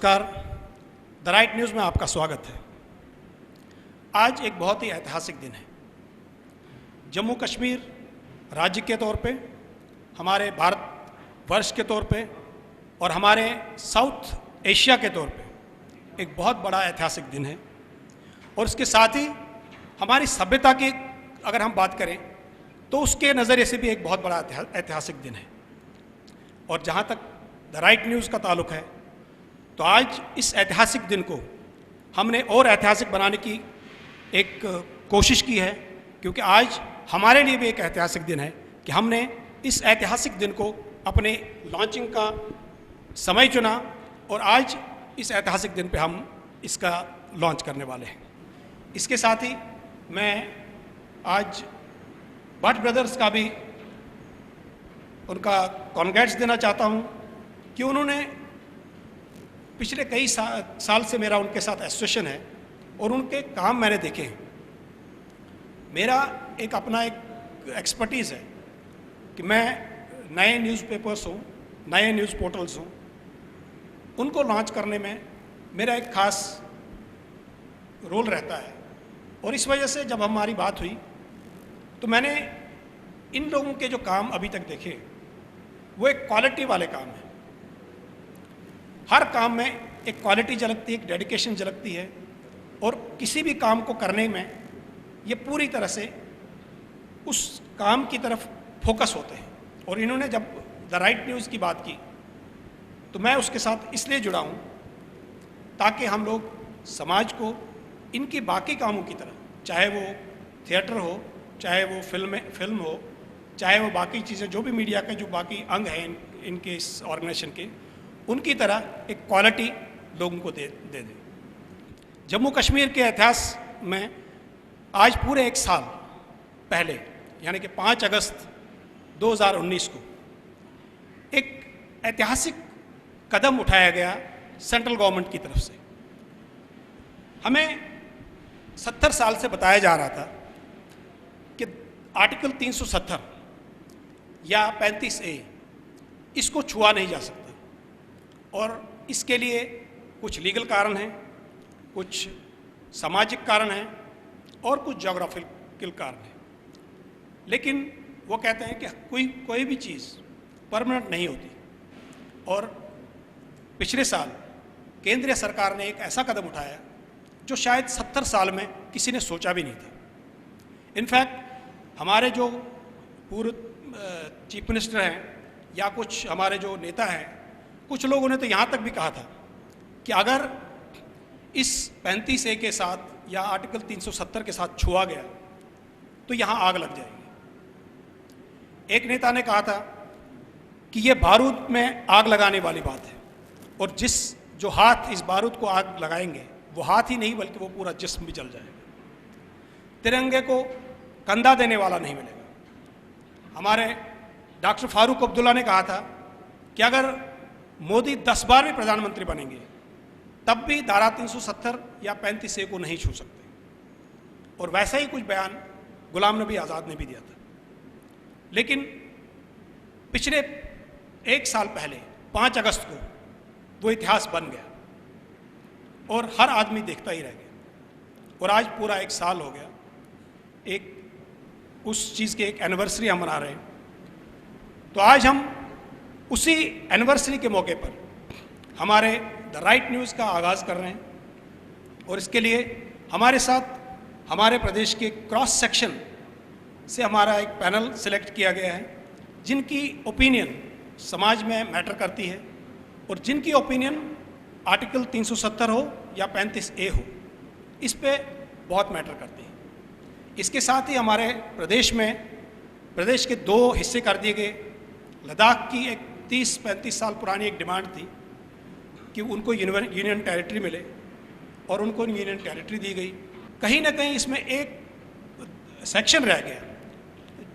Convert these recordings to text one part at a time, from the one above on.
नमस्कार। The Right news में आपका स्वागत है। आज एक बहुत ही ऐतिहासिक दिन है। जम्मू कश्मीर राज्य के तौर पे, हमारे भारतवर्ष के तौर पे और हमारे साउथ एशिया के तौर पे एक बहुत बड़ा ऐतिहासिक दिन है। और उसके साथ ही हमारी सभ्यता की अगर हम बात करें तो उसके नज़रिए से भी एक बहुत बड़ा ऐतिहासिक दिन है। और जहाँ तक द राइट न्यूज़ का ताल्लुक है तो आज इस ऐतिहासिक दिन को हमने और ऐतिहासिक बनाने की एक कोशिश की है, क्योंकि आज हमारे लिए भी एक ऐतिहासिक दिन है कि हमने इस ऐतिहासिक दिन को अपने लॉन्चिंग का समय चुना और आज इस ऐतिहासिक दिन पे हम इसका लॉन्च करने वाले हैं। इसके साथ ही मैं आज भट्ट ब्रदर्स का भी उनका कॉन्ग्रेट्स देना चाहता हूं कि उन्होंने पिछले कई साल से मेरा उनके साथ एसोसिएशन है और उनके काम मैंने देखे हैं। मेरा एक अपना एक एक्सपर्टीज़ है कि मैं नए न्यूज़पेपर्स हों, नए न्यूज़ पोर्टल्स हों, उनको लॉन्च करने में मेरा एक ख़ास रोल रहता है। और इस वजह से जब हमारी बात हुई तो मैंने इन लोगों के जो काम अभी तक देखे वो एक क्वालिटी वाले काम है। हर काम में एक क्वालिटी झलकती है, एक डेडिकेशन झलकती है और किसी भी काम को करने में ये पूरी तरह से उस काम की तरफ फोकस होते हैं। और इन्होंने जब द राइट न्यूज़ की बात की तो मैं उसके साथ इसलिए जुड़ा हूँ ताकि हम लोग समाज को इनकी बाकी कामों की तरह, चाहे वो थिएटर हो, चाहे वो फिल्म हो, चाहे वो बाकी चीज़ें जो भी मीडिया के जो बाकी अंग हैं इनके इस ऑर्गेनाइजेशन के, उनकी तरह एक क्वालिटी लोगों को दे दें। जम्मू कश्मीर के इतिहास में आज पूरे एक साल पहले यानी कि 5 अगस्त 2019 को एक ऐतिहासिक कदम उठाया गया सेंट्रल गवर्नमेंट की तरफ से। हमें 70 साल से बताया जा रहा था कि आर्टिकल 370 या 35A इसको छुआ नहीं जा सकता और इसके लिए कुछ लीगल कारण हैं, कुछ सामाजिक कारण हैं और कुछ ज्योग्राफिकल कारण हैं। लेकिन वो कहते हैं कि कोई भी चीज़ परमानेंट नहीं होती। और पिछले साल केंद्रीय सरकार ने एक ऐसा कदम उठाया जो शायद 70 साल में किसी ने सोचा भी नहीं था। इनफैक्ट हमारे जो पूर्व चीफ मिनिस्टर हैं या कुछ हमारे जो नेता हैं, कुछ लोगों ने तो यहाँ तक भी कहा था कि अगर इस 35A के साथ या आर्टिकल 370 के साथ छुआ गया तो यहाँ आग लग जाएगी। एक नेता ने कहा था कि ये बारूद में आग लगाने वाली बात है और जो हाथ इस बारूद को आग लगाएंगे वो हाथ ही नहीं बल्कि वो पूरा जिस्म भी जल जाएगा। तिरंगे को कंधा देने वाला नहीं मिलेगा। हमारे डॉक्टर फारूक अब्दुल्ला ने कहा था कि अगर मोदी 10 बार भी प्रधानमंत्री बनेंगे तब भी धारा 370 या 35A को नहीं छू सकते। और वैसा ही कुछ बयान गुलाम नबी आज़ाद ने भी दिया था। लेकिन पिछले एक साल पहले 5 अगस्त को वो इतिहास बन गया और हर आदमी देखता ही रह गया। और आज पूरा एक साल हो गया, एक उस चीज़ की एक एनिवर्सरी हम मना रहे हैं। तो आज हम उसी एनिवर्सरी के मौके पर हमारे द राइट न्यूज़ का आगाज़ कर रहे हैं। और इसके लिए हमारे साथ हमारे प्रदेश के क्रॉस सेक्शन से हमारा एक पैनल सिलेक्ट किया गया है जिनकी ओपिनियन समाज में मैटर करती है और जिनकी ओपिनियन आर्टिकल 370 हो या 35A हो, इस पे बहुत मैटर करती है। इसके साथ ही हमारे प्रदेश के 2 हिस्से कर दिए गए। लद्दाख की एक 30-35 साल पुरानी एक डिमांड थी कि उनको यूनियन टेरिटरी मिले और उनको यूनियन टेरिटरी दी गई। कहीं ना कहीं इसमें एक सेक्शन रह गया,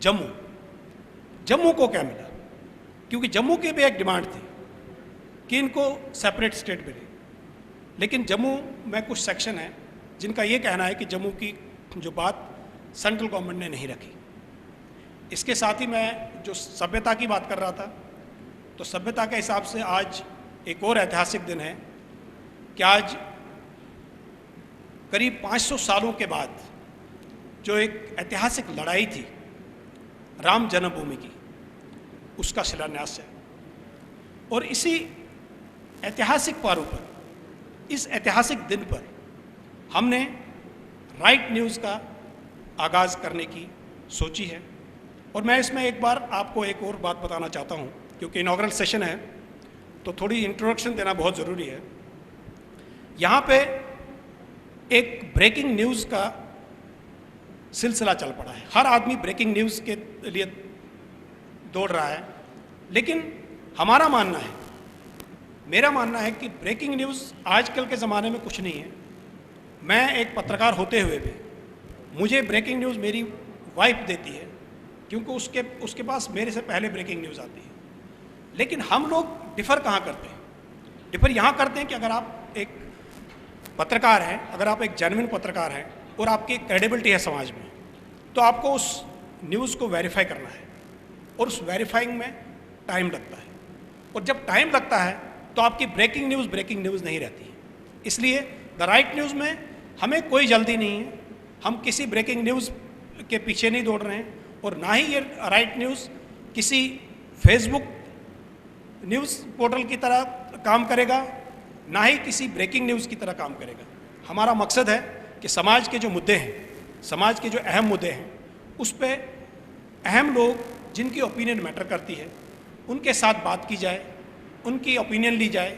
जम्मू को क्या मिला, क्योंकि जम्मू की भी एक डिमांड थी कि इनको सेपरेट स्टेट मिले। लेकिन जम्मू में कुछ सेक्शन है जिनका ये कहना है कि जम्मू की जो बात सेंट्रल गवर्नमेंट ने नहीं रखी। इसके साथ ही मैं जो सभ्यता की बात कर रहा था, तो सभ्यता के हिसाब से आज एक और ऐतिहासिक दिन है कि आज करीब 500 सालों के बाद जो एक ऐतिहासिक लड़ाई थी राम जन्मभूमि की, उसका शिलान्यास है। और इसी ऐतिहासिक पर्व पर, इस ऐतिहासिक दिन पर हमने राइट न्यूज़ का आगाज़ करने की सोची है। और मैं इसमें एक बार आपको एक और बात बताना चाहता हूँ, क्योंकि इनॉग्रल सेशन है तो थोड़ी इंट्रोडक्शन देना बहुत ज़रूरी है। यहाँ पे एक ब्रेकिंग न्यूज़ का सिलसिला चल पड़ा है। हर आदमी ब्रेकिंग न्यूज़ के लिए दौड़ रहा है, लेकिन हमारा मानना है, मेरा मानना है कि ब्रेकिंग न्यूज़ आजकल के ज़माने में कुछ नहीं है। मैं एक पत्रकार होते हुए भी मुझे ब्रेकिंग न्यूज़ मेरी वाइफ देती है, क्योंकि उसके पास मेरे से पहले ब्रेकिंग न्यूज़ आती है। लेकिन हम लोग डिफ़र कहाँ करते हैं? डिफ़र यहाँ करते हैं कि अगर आप एक पत्रकार हैं, अगर आप एक जेन्युइन पत्रकार हैं और आपकी क्रेडिबिलिटी है समाज में, तो आपको उस न्यूज़ को वेरीफाई करना है, और उस वेरीफाइंग में टाइम लगता है। और जब टाइम लगता है तो आपकी ब्रेकिंग न्यूज़ नहीं रहती है। इसलिए द राइट न्यूज़ में हमें कोई जल्दी नहीं है, हम किसी ब्रेकिंग न्यूज़ के पीछे नहीं दौड़ रहे हैं, और ना ही ये राइट न्यूज़ किसी फेसबुक न्यूज़ पोर्टल की तरह काम करेगा, ना ही किसी ब्रेकिंग न्यूज़ की तरह काम करेगा। हमारा मकसद है कि समाज के जो मुद्दे हैं, समाज के जो अहम मुद्दे हैं, उस पे अहम लोग जिनकी ओपिनियन मैटर करती है उनके साथ बात की जाए, उनकी ओपिनियन ली जाए,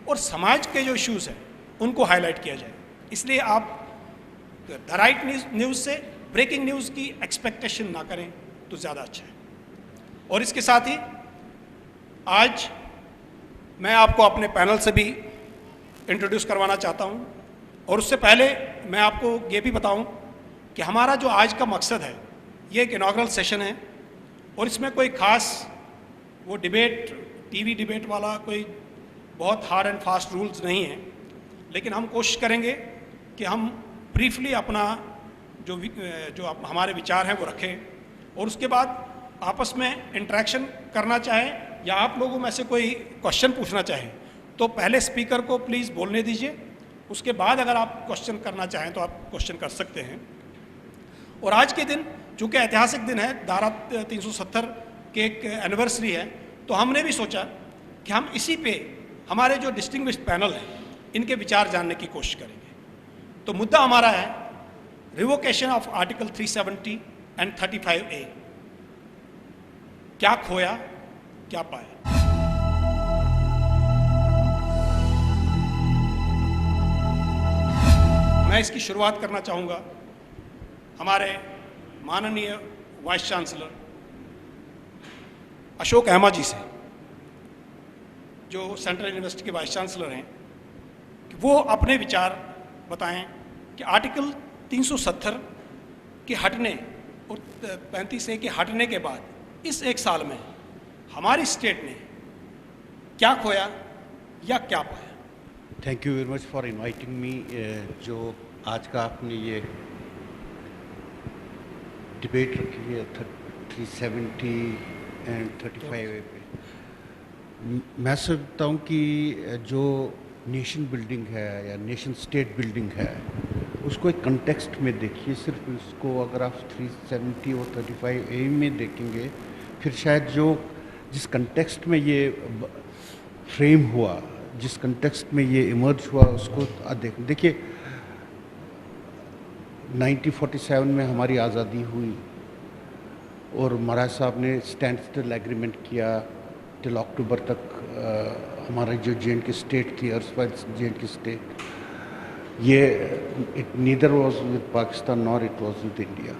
और समाज के जो इश्यूज़ हैं उनको हाईलाइट किया जाए। इसलिए आप द राइट न्यूज़ से ब्रेकिंग न्यूज़ की एक्सपेक्टेशन ना करें तो ज़्यादा अच्छा है। और इसके साथ ही आज मैं आपको अपने पैनल से भी इंट्रोड्यूस करवाना चाहता हूं, और उससे पहले मैं आपको ये भी बताऊं कि हमारा जो आज का मकसद है, ये एक इनॉग्रल सेशन है, और इसमें कोई ख़ास वो टीवी डिबेट वाला कोई बहुत हार्ड एंड फास्ट रूल्स नहीं है। लेकिन हम कोशिश करेंगे कि हम ब्रीफली अपना जो हमारे विचार हैं वो रखें, और उसके बाद आपस में इंटरेक्शन करना चाहें, या आप लोगों में से कोई क्वेश्चन पूछना चाहें तो पहले स्पीकर को प्लीज़ बोलने दीजिए, उसके बाद अगर आप क्वेश्चन करना चाहें तो आप क्वेश्चन कर सकते हैं। और आज के दिन चूँकि ऐतिहासिक दिन है, धारा 370 के एक एनिवर्सरी है, तो हमने भी सोचा कि हम इसी पे हमारे जो डिस्टिंग्विश्ड पैनल हैं इनके विचार जानने की कोशिश करेंगे। तो मुद्दा हमारा है revocation of article 370 and 35A। क्या खोया क्या पाया। मैं इसकी शुरुआत करना चाहूँगा हमारे माननीय वाइस चांसलर अशोक अहमा जी से, जो सेंट्रल यूनिवर्सिटी के वाइस चांसलर हैं, कि वो अपने विचार बताएं कि आर्टिकल 370 के हटने और 35A के हटने के बाद इस एक साल में हमारी स्टेट ने क्या खोया या क्या पाया। Thank you very much for inviting me. जो आज का आपने ये डिबेट रखी है 370 एंड 35A पे, मैं समझता हूँ कि जो नेशन बिल्डिंग है या नेशन स्टेट बिल्डिंग है उसको एक कंटेक्स्ट में देखिए। सिर्फ इसको अगर आप 370 और 35A में देखेंगे, फिर शायद जिस कंटेक्स्ट में ये फ्रेम हुआ, जिस कंटेक्स्ट में ये इमर्ज हुआ, उसको देखिए 1947 में हमारी आज़ादी हुई और महाराज साहब ने स्टैंड स्टिल एग्रीमेंट किया टिल अक्टूबर तक। हमारी जो J&K स्टेट थी, अर्सवाइल J&K स्टेट, ये it neither was with Pakistan nor it was with India.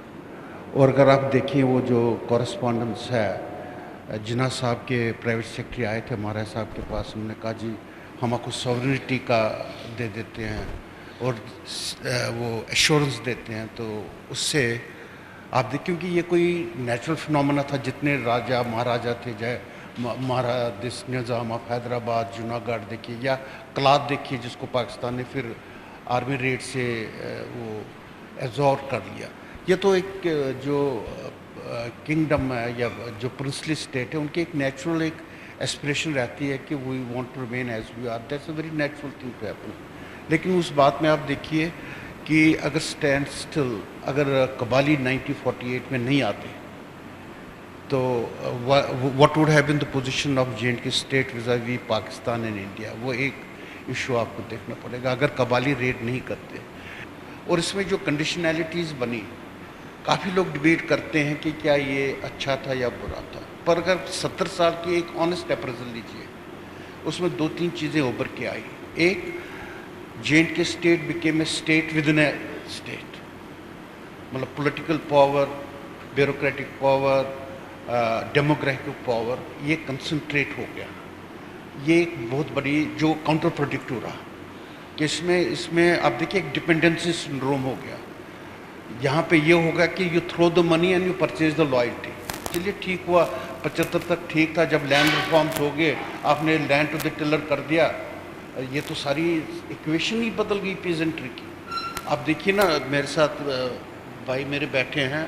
और अगर आप देखिए वो जो कॉरेस्पॉन्डेंस है, जिन्ना साहब के प्राइवेट सेक्रेटरी आए थे महाराज साहब के पास, उन्होंने कहा जी हम आपको सॉवरेनिटी का दे देते हैं और वो एश्योरेंस देते हैं। तो उससे आप देखिए, क्योंकि ये कोई नेचुरल फिनोमेना था, जितने राजा महाराजा थे, जय महाराज निज़ाम ऑफ हैदराबाद, जूनागढ़ देखिए, या कलात देखिए जिसको पाकिस्तान ने फिर आर्मी रेड से वो एब्जॉर्ब कर लिया। ये तो एक जो किंगडम है या जो प्रिंसली स्टेट है, उनकी एक नेचुरल एक एस्पिरेशन रहती है कि we want to remain as we are. That's a very natural thing to happen. लेकिन उस बात में आप देखिए कि अगर स्टैंड स्टिल, अगर कबाली 1948 में नहीं आते तो what would have been the position of J&K state vis-a-vis Pakistan and India, वो एक इशू आपको देखना पड़ेगा अगर कबाली रेड नहीं करते। और इसमें जो कंडीशनैलिटीज़ बनी, काफ़ी लोग डिबेट करते हैं कि क्या ये अच्छा था या बुरा था, पर अगर 70 साल की एक ऑनेस्ट अप्रेजल लीजिए, उसमें 2-3 चीज़ें उभर के आई। एक, J&K state became a state within a state, मतलब political power, bureaucratic power, demographic power, ये कंसंट्रेट हो गया। ये एक बहुत बड़ी जो काउंटर प्रोडक्टिव रहा कि इसमें आप देखिए एक डिपेंडेंसी सिंड्रोम हो गया। यहाँ पे ये होगा कि you throw the money and you purchase the loyalty. चलिए ठीक हुआ, 75 तक ठीक था, जब लैंड रिफॉर्म्स हो गए, आपने लैंड टू द टिलर कर दिया, ये तो सारी इक्वेशन ही बदल गई पीजेंट्री की। आप देखिए ना, मेरे साथ भाई मेरे बैठे हैं,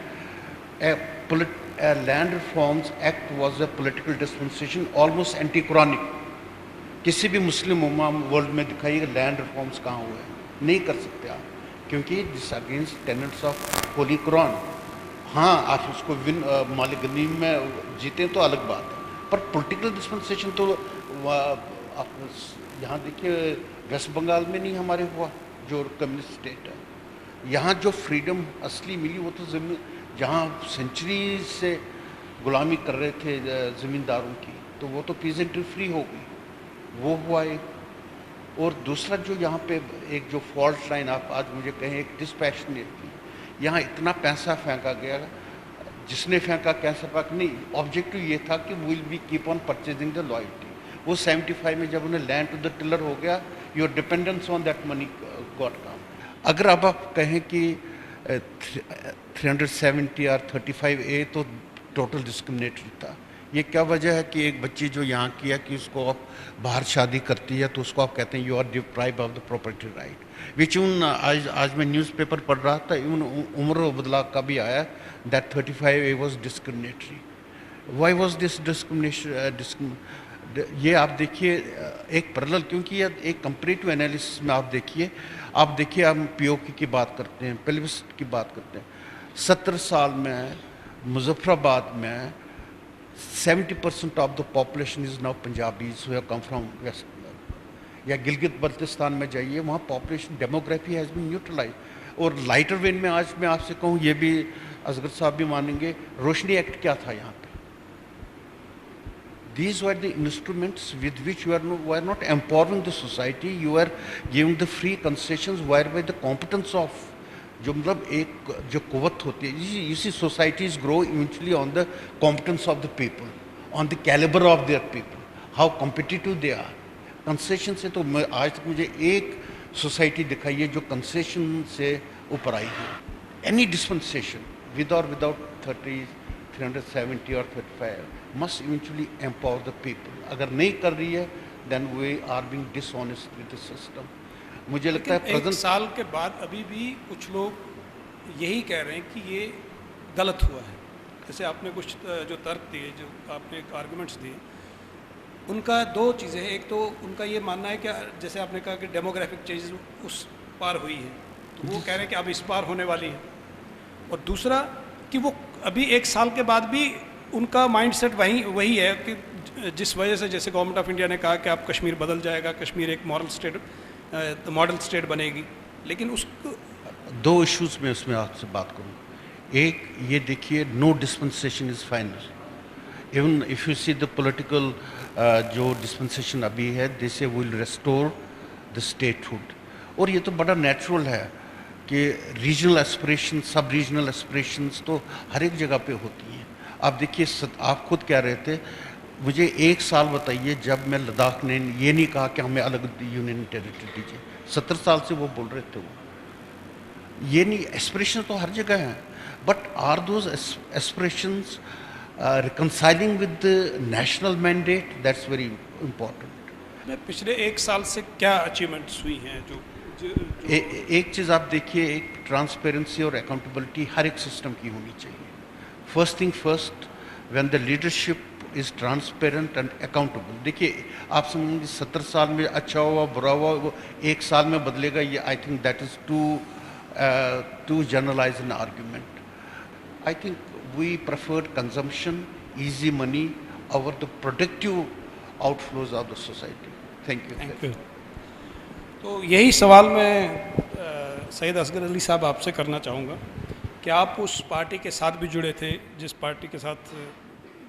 land reforms act was a political dispensation almost anti Quranic. किसी भी मुस्लिम उम्मा वर्ल्ड में दिखाइएगा लैंड रिफॉर्म्स कहाँ हुए हैं, नहीं कर सकते आप, क्योंकि this against tenets of Holi Quran. हाँ, आप उसको मालिक गनीम में जीते तो अलग बात है, पर पॉलिटिकल डिस्पेंसेशन तो आप यहाँ देखिए वेस्ट बंगाल में नहीं हमारे हुआ, जो कम्युनिस्ट स्टेट है। यहाँ जो फ्रीडम असली मिली वो तो जहाँ सेंचुरी से गुलामी कर रहे थे ज़मींदारों की, तो वो तो पीजेंट्री फ्री हो गई, वो हुआ एक। और दूसरा जो यहाँ पे एक जो फॉल्ट लाइन आप आज मुझे कहें एक डिस्पैशनेट थी, यहाँ इतना पैसा फेंका गया, जिसने फेंका कैसा पाक नहीं, ऑब्जेक्टिव ये था कि will be keep on purchasing the loyalty. वो 75 में जब उन्हें लैंड टू द टिलर हो गया, your dependence on that money got come. अगर अब आप कहें कि 370 और 35A तो टोटल डिस्क्रिमिनेटरी था, ये क्या वजह है कि एक बच्ची जो यहाँ किया कि उसको आप बाहर शादी करती है तो उसको आप कहते हैं you are deprive of the property right, which आज मैं न्यूज़पेपर पढ़ रहा था, उमर अब्दुल्ला का भी आया that 35A was discriminatory. Why was this discrimination? ये आप देखिए एक पैरेलल, क्योंकि ये एक कंपैरेटिव एनालिसिस में आप देखिए हम पीओके की बात करते हैं, प्लेबिस्सिट की बात करते हैं। 70 साल में मुजफ्फराबाद में 70% of the population is now Punjabis who have come from west, या गिलगित बल्तिस्तान में जाइए, वहाँ population demography has been neutralize. और लाइटर वेन में आज मैं आपसे कहूँ, ये भी असगर साहब भी मानेंगे, रोशनी एक्ट क्या था यहाँ पे? These were the instruments with which you were not empowering the society, you were giving the free concessions whereby the competence of, जो मतलब एक जो कुव्वत होती है, you see societies grow eventually on the competence of the people, on the caliber of their people, how competitive they are. Concession से तो आज तक मुझे एक सोसाइटी दिखाइए जो कंसेशन से ऊपर आई है। एनी डिस्पेंसेशन विद और विदाउट 370 और 35 must eventually empower the people. अगर नहीं कर रही है then we are being dishonest with the system. मुझे लगता है प्रेजेंट साल के बाद अभी भी कुछ लोग यही कह रहे हैं कि ये गलत हुआ है। जैसे आपने कुछ जो तर्क दिए, जो आपने आर्गुमेंट्स दिए, उनका दो चीज़ें हैं। एक तो उनका ये मानना है कि जैसे आपने कहा कि डेमोग्राफिक चेंजेस उस पार हुई है, तो वो कह रहे हैं कि अब इस पार होने वाली है। और दूसरा कि वो अभी एक साल के बाद भी उनका माइंडसेट वही है कि जिस वजह से, जैसे गवर्नमेंट ऑफ इंडिया ने कहा कि आप कश्मीर बदल जाएगा, कश्मीर एक मॉडल स्टेट बनेगी, लेकिन उस दो इश्यूज में उसमें आपसे बात करूँ। एक ये देखिए, no dispensation is final, even if you see the political जो डिस्पेंसेशन अभी है, this will restore the statehood. और ये तो बड़ा नेचुरल है कि रीजनल एस्पिरेशन, सब रीजनल एस्पिरेशंस तो हर एक जगह पे होती हैं। आप देखिए, आप खुद कह रहे थे, मुझे एक साल बताइए जब मैं लद्दाख ने ये नहीं कहा कि हमें अलग यूनियन टेरिटरी दीजिए। 70 साल से वो बोल रहे थे, वो ये नहीं, एस्पिरेशन तो हर जगह हैं, but are those aspirations reconciling with the national mandate? That's very important. पिछले एक साल से क्या अचीवमेंट्स हुई हैं जो एक चीज़ आप देखिए, एक ट्रांसपेरेंसी और अकाउंटेबिलिटी हर एक सिस्टम की होनी चाहिए। First thing first, when the leadership is transparent and accountable. देखिए आप समझेंगे 70 साल में अच्छा हुआ बुरा हुआ वो एक साल में बदलेगा, ये I think that is too generalized an argument. I think we preferred consumption, easy money over the productive outflows of the society. Thank you. Thank you. तो यही सवाल मैं सैयद असगर अली साहब आपसे करना चाहूँगा कि आप उस पार्टी के साथ भी जुड़े थे जिस पार्टी के साथ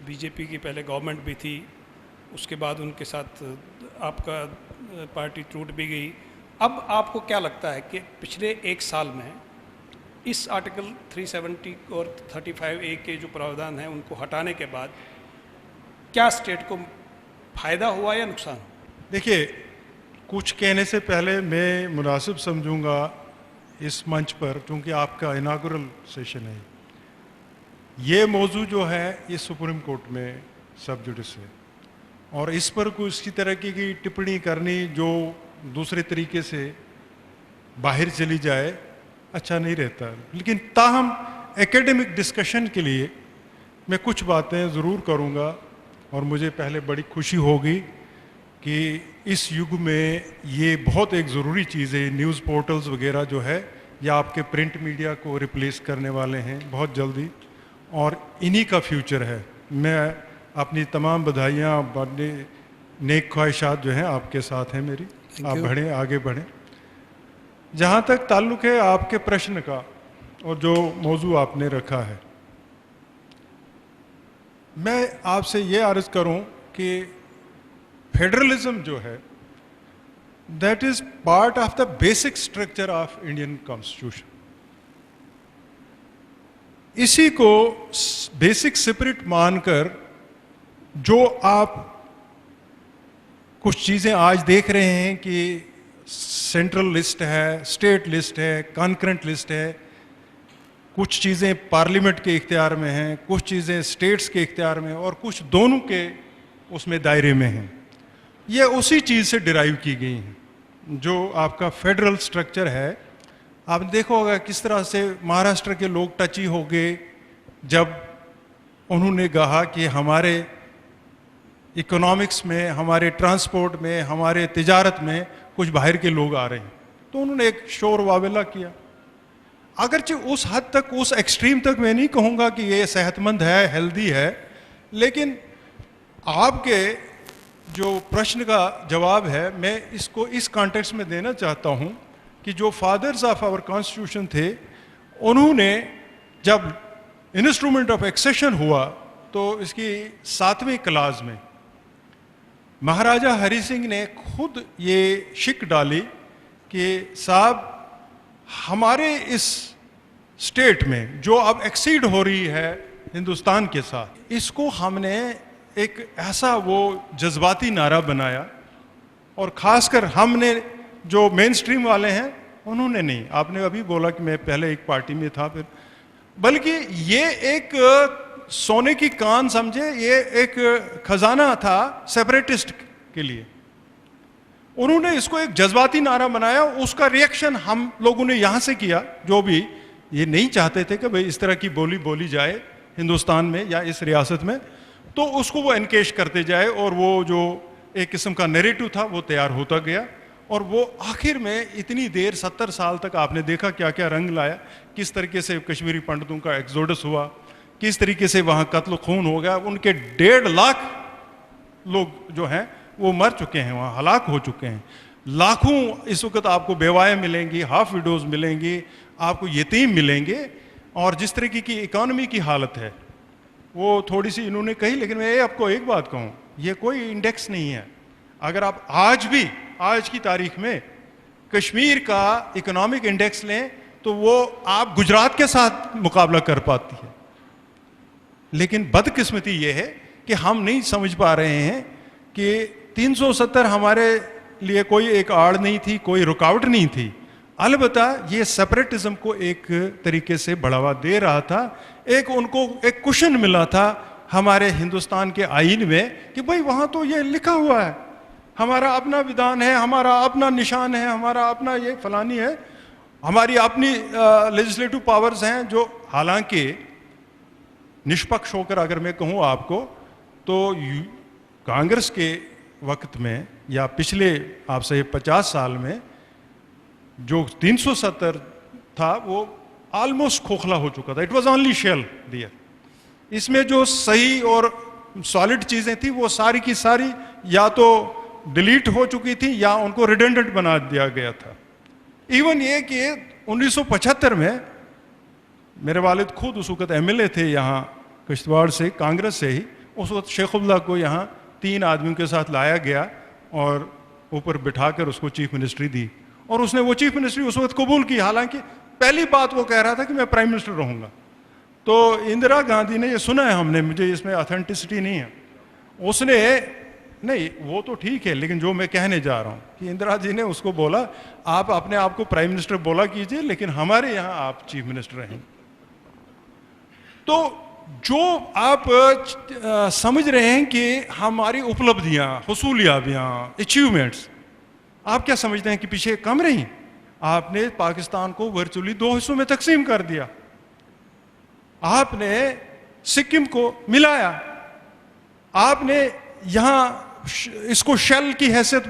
बीजेपी की पहले गवर्नमेंट भी थी, उसके बाद उनके साथ आपका पार्टी टूट भी गई। अब आपको क्या लगता है कि पिछले एक साल में इस आर्टिकल 370 और 35A के जो प्रावधान हैं उनको हटाने के बाद क्या स्टेट को फ़ायदा हुआ या नुकसान? देखिए, कुछ कहने से पहले मैं मुनासिब समझूंगा इस मंच पर, क्योंकि आपका इनागुरल सेशन है, ये मौजू जो है ये सुप्रीम कोर्ट में सब जुडिस है और इस पर कोई इसकी तरह की टिप्पणी करनी जो दूसरे तरीके से बाहर चली जाए अच्छा नहीं रहता। लेकिन ताहम एकेडमिक डिस्कशन के लिए मैं कुछ बातें ज़रूर करूँगा और मुझे पहले बड़ी खुशी होगी कि इस युग में ये बहुत एक ज़रूरी चीज़ है। न्यूज़ पोर्टल्स वगैरह जो है या आपके प्रिंट मीडिया को रिप्लेस करने वाले हैं बहुत जल्दी और इन्हीं का फ्यूचर है। मैं अपनी तमाम बधाइयाँ बढ़ने नेक ख्वाहिशात जो हैं आपके साथ हैं मेरी, आप बढ़ें आगे बढ़ें। जहाँ तक ताल्लुक़ है आपके प्रश्न का और जो मौजू आपने रखा है, मैं आपसे ये अर्ज़ करूँ कि फेडरलिज्म जो है that is part of the basic structure of Indian constitution. इसी को बेसिक स्पिरिट मानकर जो आप कुछ चीज़ें आज देख रहे हैं कि सेंट्रल लिस्ट है, स्टेट लिस्ट है, कॉन्करेंट लिस्ट है, कुछ चीज़ें पार्लियामेंट के इख्तियार में हैं, कुछ चीज़ें स्टेट्स के इख्तियार में और कुछ दोनों के उसमें दायरे में हैं, ये उसी चीज़ से डिराइव की गई हैं जो आपका फेडरल स्ट्रक्चर है। आप देखो होगा किस तरह से महाराष्ट्र के लोग टची हो गए जब उन्होंने कहा कि हमारे इकोनॉमिक्स में, हमारे ट्रांसपोर्ट में, हमारे तिजारत में कुछ बाहर के लोग आ रहे हैं, तो उन्होंने एक शोर वावेला किया। अगरचे उस हद तक, उस एक्सट्रीम तक मैं नहीं कहूँगा कि ये सेहतमंद है, हेल्दी है, लेकिन आपके जो प्रश्न का जवाब है मैं इसको इस कॉन्टेक्स्ट में देना चाहता हूँ कि जो फादर्स ऑफ आवर कॉन्स्टिट्यूशन थे उन्होंने जब इंस्ट्रूमेंट ऑफ एक्सेशन हुआ तो इसकी 7वीं क्लास में महाराजा हरि सिंह ने खुद ये शिक डाली कि साहब हमारे इस स्टेट में जो अब एक्सीड हो रही है हिंदुस्तान के साथ, इसको हमने एक ऐसा वो जज्बाती नारा बनाया और ख़ासकर हमने जो मेन स्ट्रीम वाले हैं उन्होंने नहीं, आपने अभी बोला कि मैं पहले एक पार्टी में था फिर, बल्कि ये एक सोने की कान समझे, ये एक खजाना था सेपरेटिस्ट के लिए। उन्होंने इसको एक जज्बाती नारा बनाया, उसका रिएक्शन हम लोगों ने यहाँ से किया, जो भी ये नहीं चाहते थे कि भाई इस तरह की बोली बोली जाए हिंदुस्तान में या इस रियासत में, तो उसको वो एनकेश करते जाए और वो जो एक किस्म का नैरेटिव था वो तैयार होता गया और वो आखिर में इतनी देर 70 साल तक आपने देखा क्या क्या रंग लाया, किस तरीके से कश्मीरी पंडितों का एक्सोडस हुआ, किस तरीके से वहाँ कत्ल खून हो गया, उनके 1.5 लाख लोग जो हैं वो मर चुके हैं, वहाँ हलाक हो चुके हैं, लाखों इस वक्त आपको बेवाएँ मिलेंगी, हाफ विडोज़ मिलेंगी, आपको यतीम मिलेंगे। और जिस तरीके की इकॉनमी की हालत है वो थोड़ी सी इन्होंने कही, लेकिन मैं आपको एक बात कहूँ, ये कोई इंडेक्स नहीं है। अगर आप आज भी आज की तारीख में कश्मीर का इकोनॉमिक इंडेक्स लें तो वो आप गुजरात के साथ मुकाबला कर पाती है। लेकिन बदकिस्मती ये है कि हम नहीं समझ पा रहे हैं कि 370 हमारे लिए कोई एक आड़ नहीं थी, कोई रुकावट नहीं थी। अलबत्ता ये सेपरेटिज्म को एक तरीके से बढ़ावा दे रहा था, एक उनको एक कुशन मिला था हमारे हिंदुस्तान के आईन में कि भाई वहाँ तो ये लिखा हुआ है, हमारा अपना विधान है, हमारा अपना निशान है, हमारा अपना ये फलानी है, हमारी अपनी लेजिस्लेटिव पावर्स हैं, जो हालांकि निष्पक्ष होकर अगर मैं कहूँ आपको तो कांग्रेस के वक्त में या पिछले आपसे 50 साल में जो 370 था वो ऑलमोस्ट खोखला हो चुका था। It was only shell dear. इसमें जो सही और सॉलिड चीजें थी वो सारी की सारी या तो डिलीट हो चुकी थी या उनको रिडेंडेंट बना दिया गया था। इवन ये कि 1975 में मेरे वालिद खुद उस वक्त एमएलए थे यहाँ किश्तवाड़ से, कांग्रेस से ही। उस वक्त शेखुल्ला को यहाँ 3 आदमियों के साथ लाया गया और ऊपर बिठाकर उसको चीफ मिनिस्ट्री दी और उसने वो चीफ मिनिस्ट्री उस वक्त कबूल की। हालांकि पहली बात वो कह रहा था कि मैं प्राइम मिनिस्टर रहूंगा। तो इंदिरा गांधी ने ये सुना है हमने, मुझे इसमें ऑथेंटिसिटी नहीं है, उसने नहीं वो तो ठीक है, लेकिन जो मैं कहने जा रहा हूं कि इंदिरा जी ने उसको बोला आप अपने आप को प्राइम मिनिस्टर बोला कीजिए लेकिन हमारे यहां आप चीफ मिनिस्टर रहें। तो जो आप समझ रहे हैं कि हमारी उपलब्धियां, हुसूलियाबियां, अचीवमेंट्स, आप क्या समझते हैं कि पीछे कम रही? आपने पाकिस्तान को वर्चुअली 2 हिस्सों में तकसीम कर दिया, आपने सिक्किम को मिलाया, आपने यहां इसको शेल की हैसियत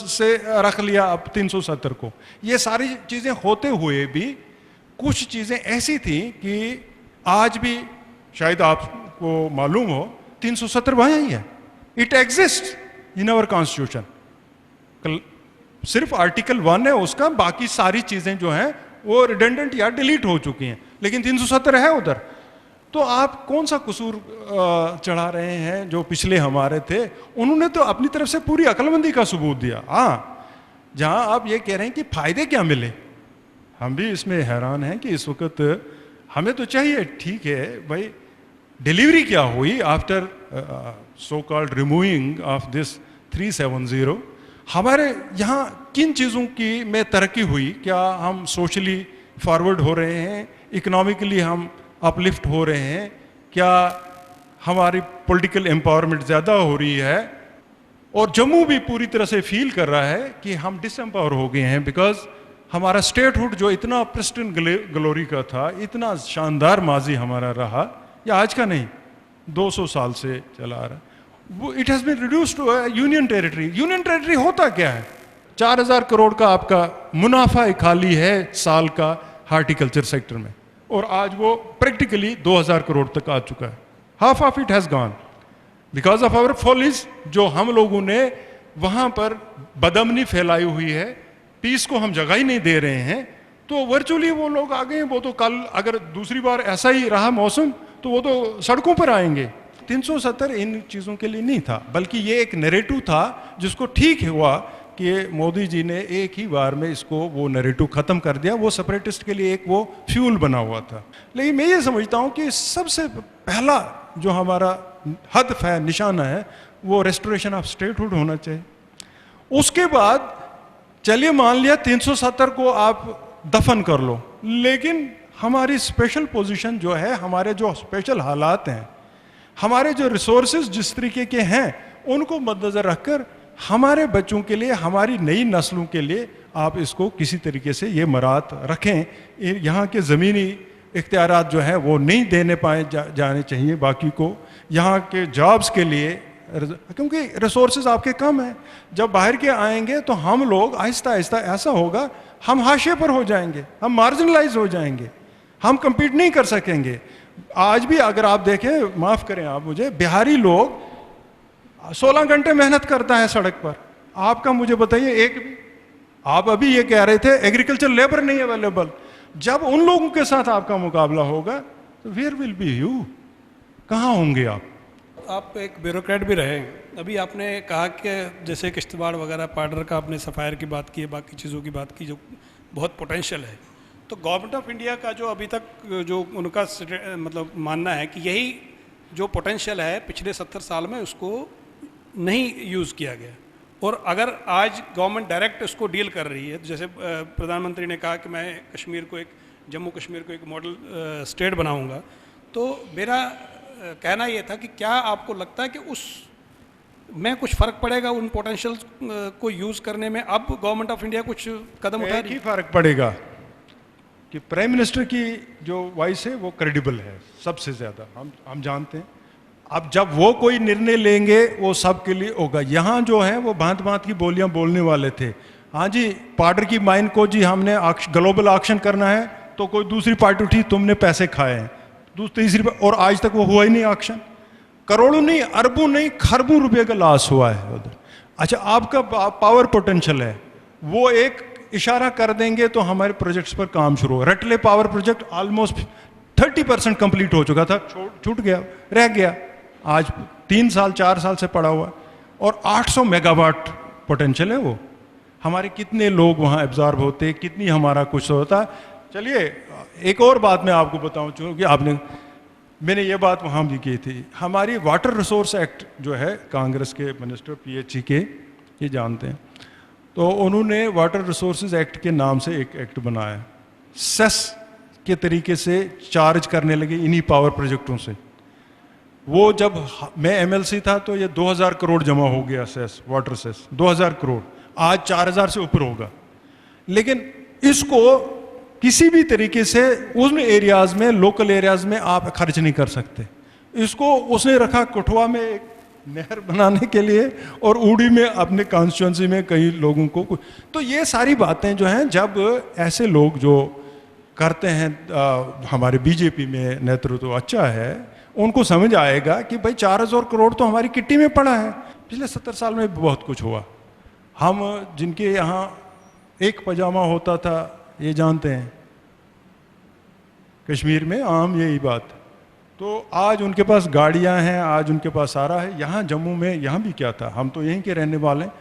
से रख लिया अब 370 को। ये सारी चीजें होते हुए भी कुछ चीजें ऐसी थी कि आज भी शायद आपको मालूम हो 370 वहां ही है। It exist in our constitution. सिर्फ आर्टिकल 1 है उसका, बाकी सारी चीजें जो हैं वो रिडेंडेंट या डिलीट हो चुकी हैं, लेकिन 370 है उधर। तो आप कौन सा कसूर चढ़ा रहे हैं जो पिछले हमारे थे? उन्होंने तो अपनी तरफ से पूरी अक्लमंदी का सबूत दिया। हाँ, जहां आप ये कह रहे हैं कि फायदे क्या मिले, हम भी इसमें हैरान हैं कि इस वक्त हमें तो चाहिए, ठीक है भाई, डिलीवरी क्या हुई after so called removing of this 370? हमारे यहाँ किन चीज़ों की में तरक्की हुई? क्या हम सोशली फॉरवर्ड हो रहे हैं? इकोनॉमिकली हम अपलिफ्ट हो रहे हैं? क्या हमारी पॉलिटिकल एम्पावरमेंट ज़्यादा हो रही है? और जम्मू भी पूरी तरह से फील कर रहा है कि हम डिसएम्पावर हो गए हैं, बिकॉज हमारा स्टेटहुड जो इतना प्रिस्टन ग्लोरी का था, इतना शानदार माजी हमारा रहा, या आज का नहीं 200 साल से चला आ रहा, वो it has been reduced to union territory. Union territory होता क्या है? 4000 करोड़ का आपका मुनाफा खाली है साल का हार्टिकल्चर सेक्टर में, और आज वो प्रैक्टिकली 2000 करोड़ तक आ चुका है। Half of it has gone because of our follies, जो हम लोगों ने वहाँ पर बदअमनी फैलाई हुई है, पीस को हम जगह ही नहीं दे रहे हैं। तो वर्चुअली वो लोग आ गए, वो तो कल अगर दूसरी बार ऐसा ही रहा मौसम तो वो तो सड़कों पर आएंगे। 370 इन चीज़ों के लिए नहीं था, बल्कि ये एक नैरेटिव था जिसको ठीक हुआ कि मोदी जी ने एक ही बार में इसको वो नैरेटिव ख़त्म कर दिया। वो सेपरेटिस्ट के लिए एक वो फ्यूल बना हुआ था। लेकिन मैं ये समझता हूँ कि सबसे पहला जो हमारा हदफ है, निशाना है, वो रेस्टोरेशन ऑफ स्टेटहुड होना चाहिए। उसके बाद चलिए मान लिया 370 को आप दफन कर लो, लेकिन हमारी स्पेशल पोजीशन जो है, हमारे जो स्पेशल हालात हैं, हमारे जो रिसोर्सेज जिस तरीके के हैं, उनको मद्देनजर रखकर हमारे बच्चों के लिए, हमारी नई नस्लों के लिए आप इसको किसी तरीके से ये मरात रखें। यहाँ के ज़मीनी इख्तियारात जो हैं वो नहीं देने पाए जाने चाहिए बाकी को। यहाँ के जॉब्स के लिए, क्योंकि रिसोर्सेज आपके कम हैं, जब बाहर के आएंगे तो हम लोग आहिस्ता आहिस्ता ऐसा होगा, हम हाशिए पर हो जाएंगे, हम मार्जिनलाइज हो जाएंगे, हम compete नहीं कर सकेंगे। आज भी अगर आप देखें, माफ़ करें आप मुझे, बिहारी लोग 16 घंटे मेहनत करता है सड़क पर, आपका मुझे बताइए एक भी? आप अभी ये कह रहे थे एग्रीकल्चर लेबर नहीं अवेलेबल। जब उन लोगों के साथ आपका मुकाबला होगा तो वेयर विल बी यू? कहाँ होंगे आप? आप एक ब्यूरोक्रेट भी रहे। अभी आपने कहा कि जैसे किश्तवाड़ वगैरह पार्डर का आपने सफ़ायर की बात की है, बाकी चीज़ों की बात की, जो बहुत पोटेंशियल है। तो गवर्नमेंट ऑफ इंडिया का जो अभी तक जो उनका मतलब मानना है कि यही जो पोटेंशियल है पिछले 70 साल में उसको नहीं यूज़ किया गया, और अगर आज गवर्नमेंट डायरेक्ट उसको डील कर रही है, तो जैसे प्रधानमंत्री ने कहा कि मैं कश्मीर को एक, जम्मू कश्मीर को एक मॉडल स्टेट बनाऊंगा, तो मेरा कहना ये था कि क्या आपको लगता है कि उस में कुछ फ़र्क पड़ेगा उन पोटेंशियल को यूज़ करने में? अब गवर्नमेंट ऑफ इंडिया कुछ कदम उठा रही है? फ़र्क पड़ेगा कि प्राइम मिनिस्टर की जो वॉइस है वो क्रेडिबल है सबसे ज़्यादा, हम जानते हैं। अब जब वो कोई निर्णय लेंगे वो सबके लिए होगा। यहाँ जो है वो भांत भांत की बोलियां बोलने वाले थे। हाँ जी, पाउडर की माइन को जी हमने ग्लोबल ऑक्शन करना है, तो कोई दूसरी पार्टी उठी, तुमने पैसे खाए हैं, तीसरी, और आज तक वो हुआ ही नहीं ऑक्शन। करोड़ों नहीं, अरबों नहीं, खरबों रुपए का लॉस हुआ है उधर। अच्छा, आपका पावर पोटेंशियल है, वो एक इशारा कर देंगे तो हमारे प्रोजेक्ट्स पर काम शुरू होगा। रटले पावर प्रोजेक्ट ऑलमोस्ट 30% कंप्लीट हो चुका था, छूट गया, रह गया, आज 3 साल 4 साल से पड़ा हुआ, और 800 मेगावाट पोटेंशियल है वो। हमारे कितने लोग वहाँ एब्जॉर्ब होते, कितनी हमारा कुछ होता। चलिए एक और बात मैं आपको बताऊं, क्योंकि मैंने ये बात वहाँ भी की थी। हमारी वाटर रिसोर्स एक्ट जो है, कांग्रेस के मिनिस्टर PHC के, ये जानते हैं, तो उन्होंने वाटर रिसोर्सेज एक्ट के नाम से एक एक्ट बनाया, सेस के तरीके से चार्ज करने लगे इन्हीं पावर प्रोजेक्टों से। वो जब मैं MLC था तो ये 2000 करोड़ जमा हो गया सेस, वाटर सेस 2000 करोड़, आज 4000 से ऊपर होगा। लेकिन इसको किसी भी तरीके से उन एरियाज में, लोकल एरियाज में आप खर्च नहीं कर सकते। इसको उसने रखा कठुआ में एक नहर बनाने के लिए, और ऊड़ी में अपने कॉन्स्टिट्यूंसी में कई लोगों को। तो ये सारी बातें जो हैं, जब ऐसे लोग जो करते हैं, हमारे BJP में नेतृत्व अच्छा है, उनको समझ आएगा कि भाई 4000 करोड़ तो हमारी किट्टी में पड़ा है। पिछले 70 साल में बहुत कुछ हुआ। हम जिनके यहाँ एक पजामा होता था, ये जानते हैं, कश्मीर में आम यही बात। तो आज उनके पास गाड़ियां हैं, आज उनके पास सारा है। यहाँ जम्मू में यहाँ भी क्या था, हम तो यहीं के रहने वाले हैं।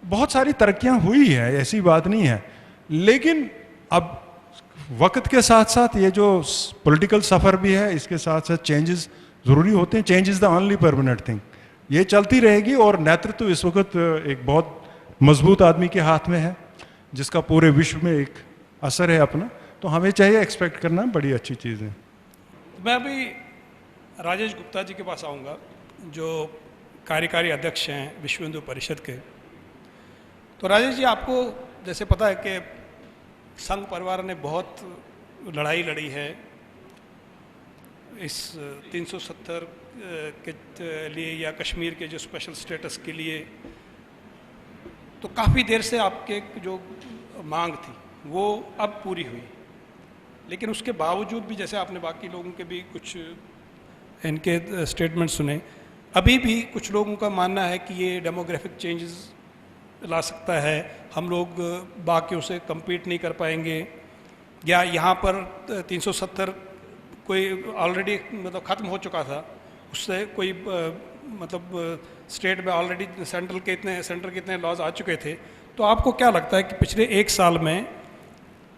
बहुत सारी तरक्कियां हुई है, ऐसी बात नहीं है। लेकिन अब वक्त के साथ साथ ये जो पॉलिटिकल सफ़र भी है, इसके साथ साथ चेंजेस ज़रूरी होते हैं। Change is the only permanent thing. ये चलती रहेगी, और नेतृत्व इस वक्त एक बहुत मजबूत आदमी के हाथ में है, जिसका पूरे विश्व में एक असर है अपना। तो हमें चाहिए एक्सपेक्ट करना बड़ी अच्छी चीज़ है। मैं अभी राजेश गुप्ता जी के पास आऊँगा, जो कार्यकारी अध्यक्ष हैं विश्व हिंदू परिषद के। तो राजेश जी, आपको जैसे पता है कि संघ परिवार ने बहुत लड़ाई लड़ी है इस 370 के लिए, या कश्मीर के जो स्पेशल स्टेटस के लिए। तो काफ़ी देर से आपके जो मांग थी वो अब पूरी हुई, लेकिन उसके बावजूद भी, जैसे आपने बाकी लोगों के भी कुछ इनके स्टेटमेंट सुने, अभी भी कुछ लोगों का मानना है कि ये डेमोग्राफिक चेंजेस ला सकता है, हम लोग बाकियों से compete नहीं कर पाएंगे, या यहाँ पर 370 कोई ऑलरेडी मतलब ख़त्म हो चुका था, उससे कोई मतलब स्टेट में ऑलरेडी सेंटर के इतने लॉज आ चुके थे। तो आपको क्या लगता है कि पिछले 1 साल में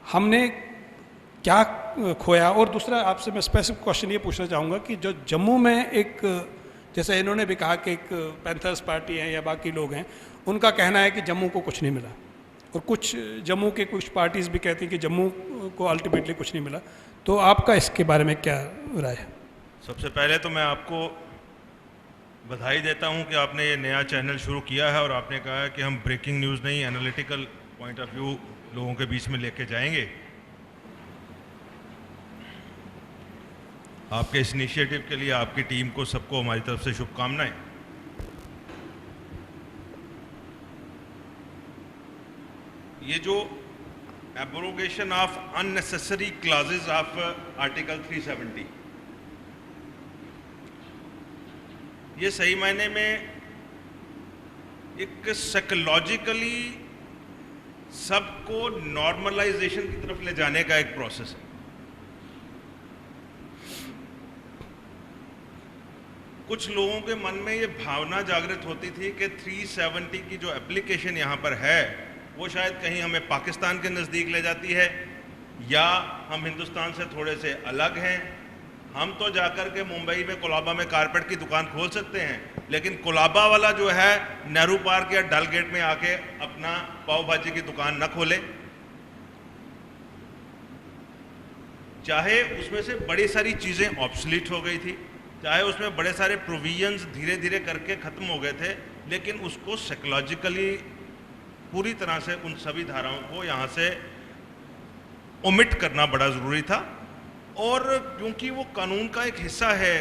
हमने क्या खोया? और दूसरा आपसे मैं स्पेसिफिक क्वेश्चन ये पूछना चाहूँगा कि जो जम्मू में एक, जैसे इन्होंने भी कहा कि एक पैंथर्स पार्टी है या बाकी लोग हैं, उनका कहना है कि जम्मू को कुछ नहीं मिला, और कुछ जम्मू के कुछ पार्टीज़ भी कहती हैं कि जम्मू को अल्टीमेटली कुछ नहीं मिला। तो आपका इसके बारे में क्या राय है? सबसे पहले तो मैं आपको बधाई देता हूं कि आपने ये नया चैनल शुरू किया है, और आपने कहा है कि हम ब्रेकिंग न्यूज़ नहीं, एनालिटिकल पॉइंट ऑफ व्यू लोगों के बीच में लेके जाएंगे। आपके इस इनिशिएटिव के लिए आपकी टीम को, सबको हमारी तरफ से शुभकामनाएं। ये जो abrogation of unnecessary clauses of article 370, ये सही मायने में एक साइकोलॉजिकली सबको नॉर्मलाइजेशन की तरफ ले जाने का एक प्रोसेस है। कुछ लोगों के मन में ये भावना जागृत होती थी कि 370 की जो एप्लीकेशन यहाँ पर है वो शायद कहीं हमें पाकिस्तान के नज़दीक ले जाती है, या हम हिंदुस्तान से थोड़े से अलग हैं। हम तो जाकर के मुंबई में कोलाबा में कारपेट की दुकान खोल सकते हैं, लेकिन कोलाबा वाला जो है नेहरू पार्क या डल गेट में आके अपना पाव भाजी की दुकान न खोले। चाहे उसमें से बड़ी सारी चीज़ें ऑब्सोलीट हो गई थी, चाहे उसमें बड़े सारे प्रोविजंस धीरे धीरे करके ख़त्म हो गए थे, लेकिन उसको साइकोलॉजिकली पूरी तरह से उन सभी धाराओं को यहाँ से ओमिट करना बड़ा ज़रूरी था। और क्योंकि वो कानून का एक हिस्सा है,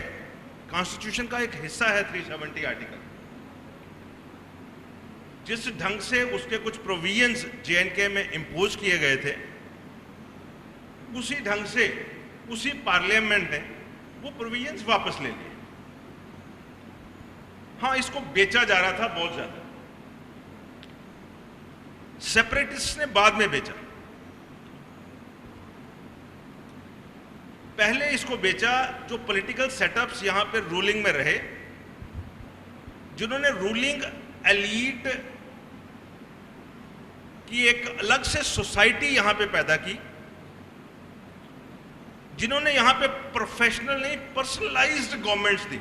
कॉन्स्टिट्यूशन का एक हिस्सा है 370 आर्टिकल। जिस ढंग से उसके कुछ प्रोविजंस J&K में इंपोज किए गए थे, उसी ढंग से उसी पार्लियामेंट ने वो प्रोविजंस वापस ले लिए। हाँ, इसको बेचा जा रहा था बहुत ज्यादा, सेपरेटिस्ट ने बाद में बेचा। पहले इसको बेचा जो पॉलिटिकल सेटअप्स यहां पे रूलिंग में रहे, जिन्होंने रूलिंग एलीट की एक अलग से सोसाइटी यहां पे पैदा की, जिन्होंने यहां पे प्रोफेशनल नहीं पर्सनलाइज्ड गवर्नमेंट्स दी,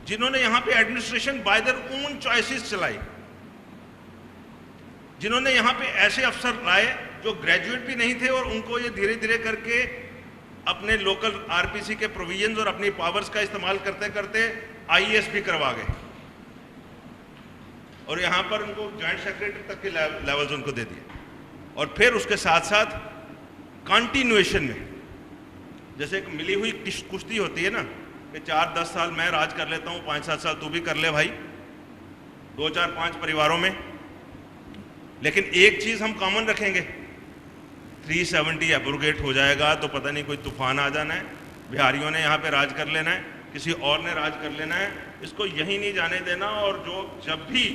जिन्होंने यहां पे administration bye their own choices चलाई, जिन्होंने यहां पे ऐसे अफसर लाए जो ग्रेजुएट भी नहीं थे और उनको ये धीरे धीरे करके अपने लोकल आरपीसी के प्रोविजंस और अपनी पावर्स का इस्तेमाल करते करते आईएएस भी करवा गए और यहां पर उनको जॉइंट सेक्रेटरी तक के लेवल्स उनको दे दिए। और फिर उसके साथ साथ कंटिन्यूएशन में, जैसे एक मिली हुई कुश्ती होती है ना कि 4-10 साल मैं राज कर लेता हूं, 5-7 साल तू भी कर ले भाई, 2-4-5 परिवारों में, लेकिन एक चीज हम कॉमन रखेंगे, 370 एब्रोगेट हो जाएगा तो पता नहीं कोई तूफान आ जाना है, बिहारियों ने यहाँ पे राज कर लेना है, किसी और ने राज कर लेना है, इसको यही नहीं जाने देना। और जो जब भी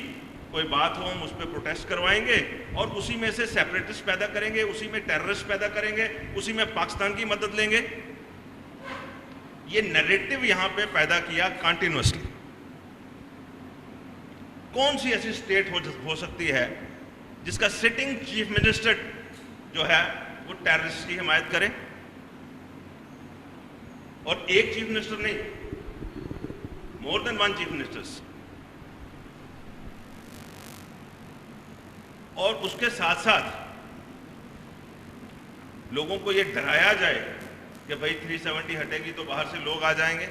कोई बात हो हम उस पर प्रोटेस्ट करवाएंगे और उसी में से सेपरेटिस्ट पैदा करेंगे, उसी में टेररिस्ट पैदा करेंगे, उसी में पाकिस्तान की मदद लेंगे। ये नैरेटिव यहाँ पे पैदा किया कंटिन्यूअसली। कौन सी ऐसी स्टेट हो सकती है जिसका सिटिंग चीफ मिनिस्टर जो है वो टेररिस्ट की हिमायत करे? और एक चीफ मिनिस्टर नहीं, more than one chief ministers. और उसके साथ साथ लोगों को यह डराया जाए कि भाई 370 हटेगी तो बाहर से लोग आ जाएंगे।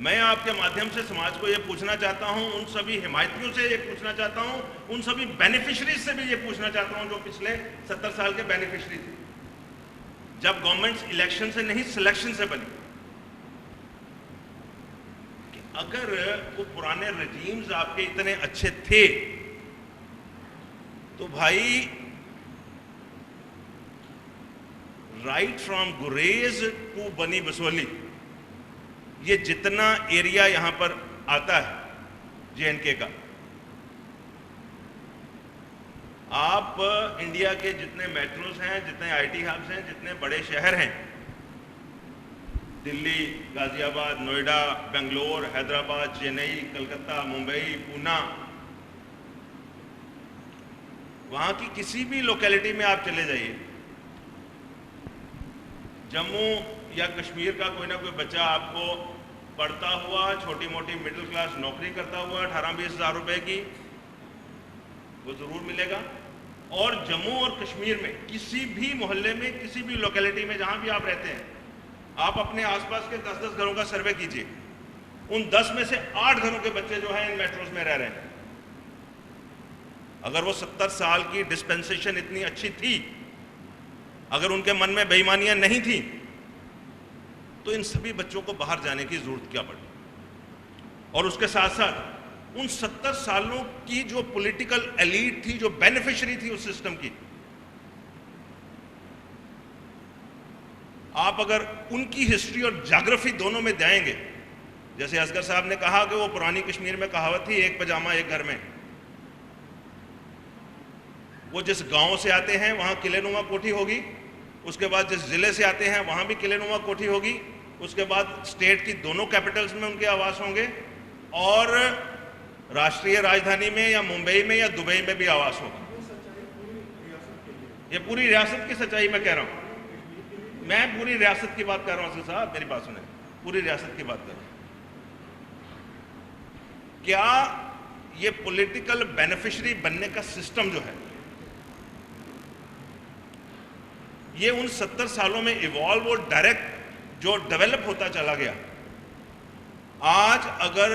मैं आपके माध्यम से समाज को यह पूछना चाहता हूं, उन सभी हिमायतियों से यह पूछना चाहता हूं, उन सभी बेनिफिशरीज से भी यह पूछना चाहता हूं जो पिछले 70 साल के बेनिफिशरी थे, जब गवर्नमेंट्स इलेक्शन से नहीं सिलेक्शन से बनी, कि अगर वो पुराने रजीम्स आपके इतने अच्छे थे तो भाई राइट फ्रॉम गुरेज टू बनी बसोली, ये जितना एरिया यहां पर आता है J&K का, आप इंडिया के जितने मेट्रोस हैं, जितने आईटी हब्स हैं, जितने बड़े शहर हैं, दिल्ली, गाजियाबाद, नोएडा, बेंगलोर, हैदराबाद, चेन्नई, कलकत्ता, मुंबई, पूना, वहां की किसी भी लोकेलिटी में आप चले जाइए, जम्मू या कश्मीर का कोई ना कोई बच्चा आपको पढ़ता हुआ, छोटी मोटी मिडिल क्लास नौकरी करता हुआ 18-20 हज़ार रुपए की वो जरूर मिलेगा। और जम्मू और कश्मीर में किसी भी मोहल्ले में, किसी भी लोकेलिटी में जहां भी आप रहते हैं, आप अपने आसपास के 10-10 घरों का सर्वे कीजिए, उन 10 में से 8 घरों के बच्चे जो हैं इन मेट्रोस में रह रहे हैं। अगर वो 70 साल की डिस्पेंसेशन इतनी अच्छी थी, अगर उनके मन में बेईमानियां नहीं थी, तो इन सभी बच्चों को बाहर जाने की जरूरत क्या पड़ी? और उसके साथ साथ उन 70 सालों की जो पॉलिटिकल एलीट थी, जो बेनिफिशियरी थी उस सिस्टम की, आप अगर उनकी हिस्ट्री और ज्योग्राफी दोनों में जाएंगे, जैसे असगर साहब ने कहा कि वो पुरानी कश्मीर में कहावत थी, एक पजामा एक घर में, वो जिस गांव से आते हैं वहां किलेनुमा कोठी होगी, उसके बाद जिस जिले से आते हैं वहां भी किलेनुमा कोठी होगी, उसके बाद स्टेट की दोनों कैपिटल्स में उनके आवास होंगे, और राष्ट्रीय राजधानी में या मुंबई में या दुबई में भी आवास होगा। ये पूरी रियासत की सच्चाई मैं कह रहा हूं, मैं पूरी रियासत की बात कर रहा हूं साहब, मेरी बात सुने, पूरी रियासत की बात कर रहा हूं। क्या ये पॉलिटिकल बेनिफिशियरी बनने का सिस्टम जो है, ये उन 70 सालों में इवॉल्व और डायरेक्ट जो डेवलप होता चला गया, आज अगर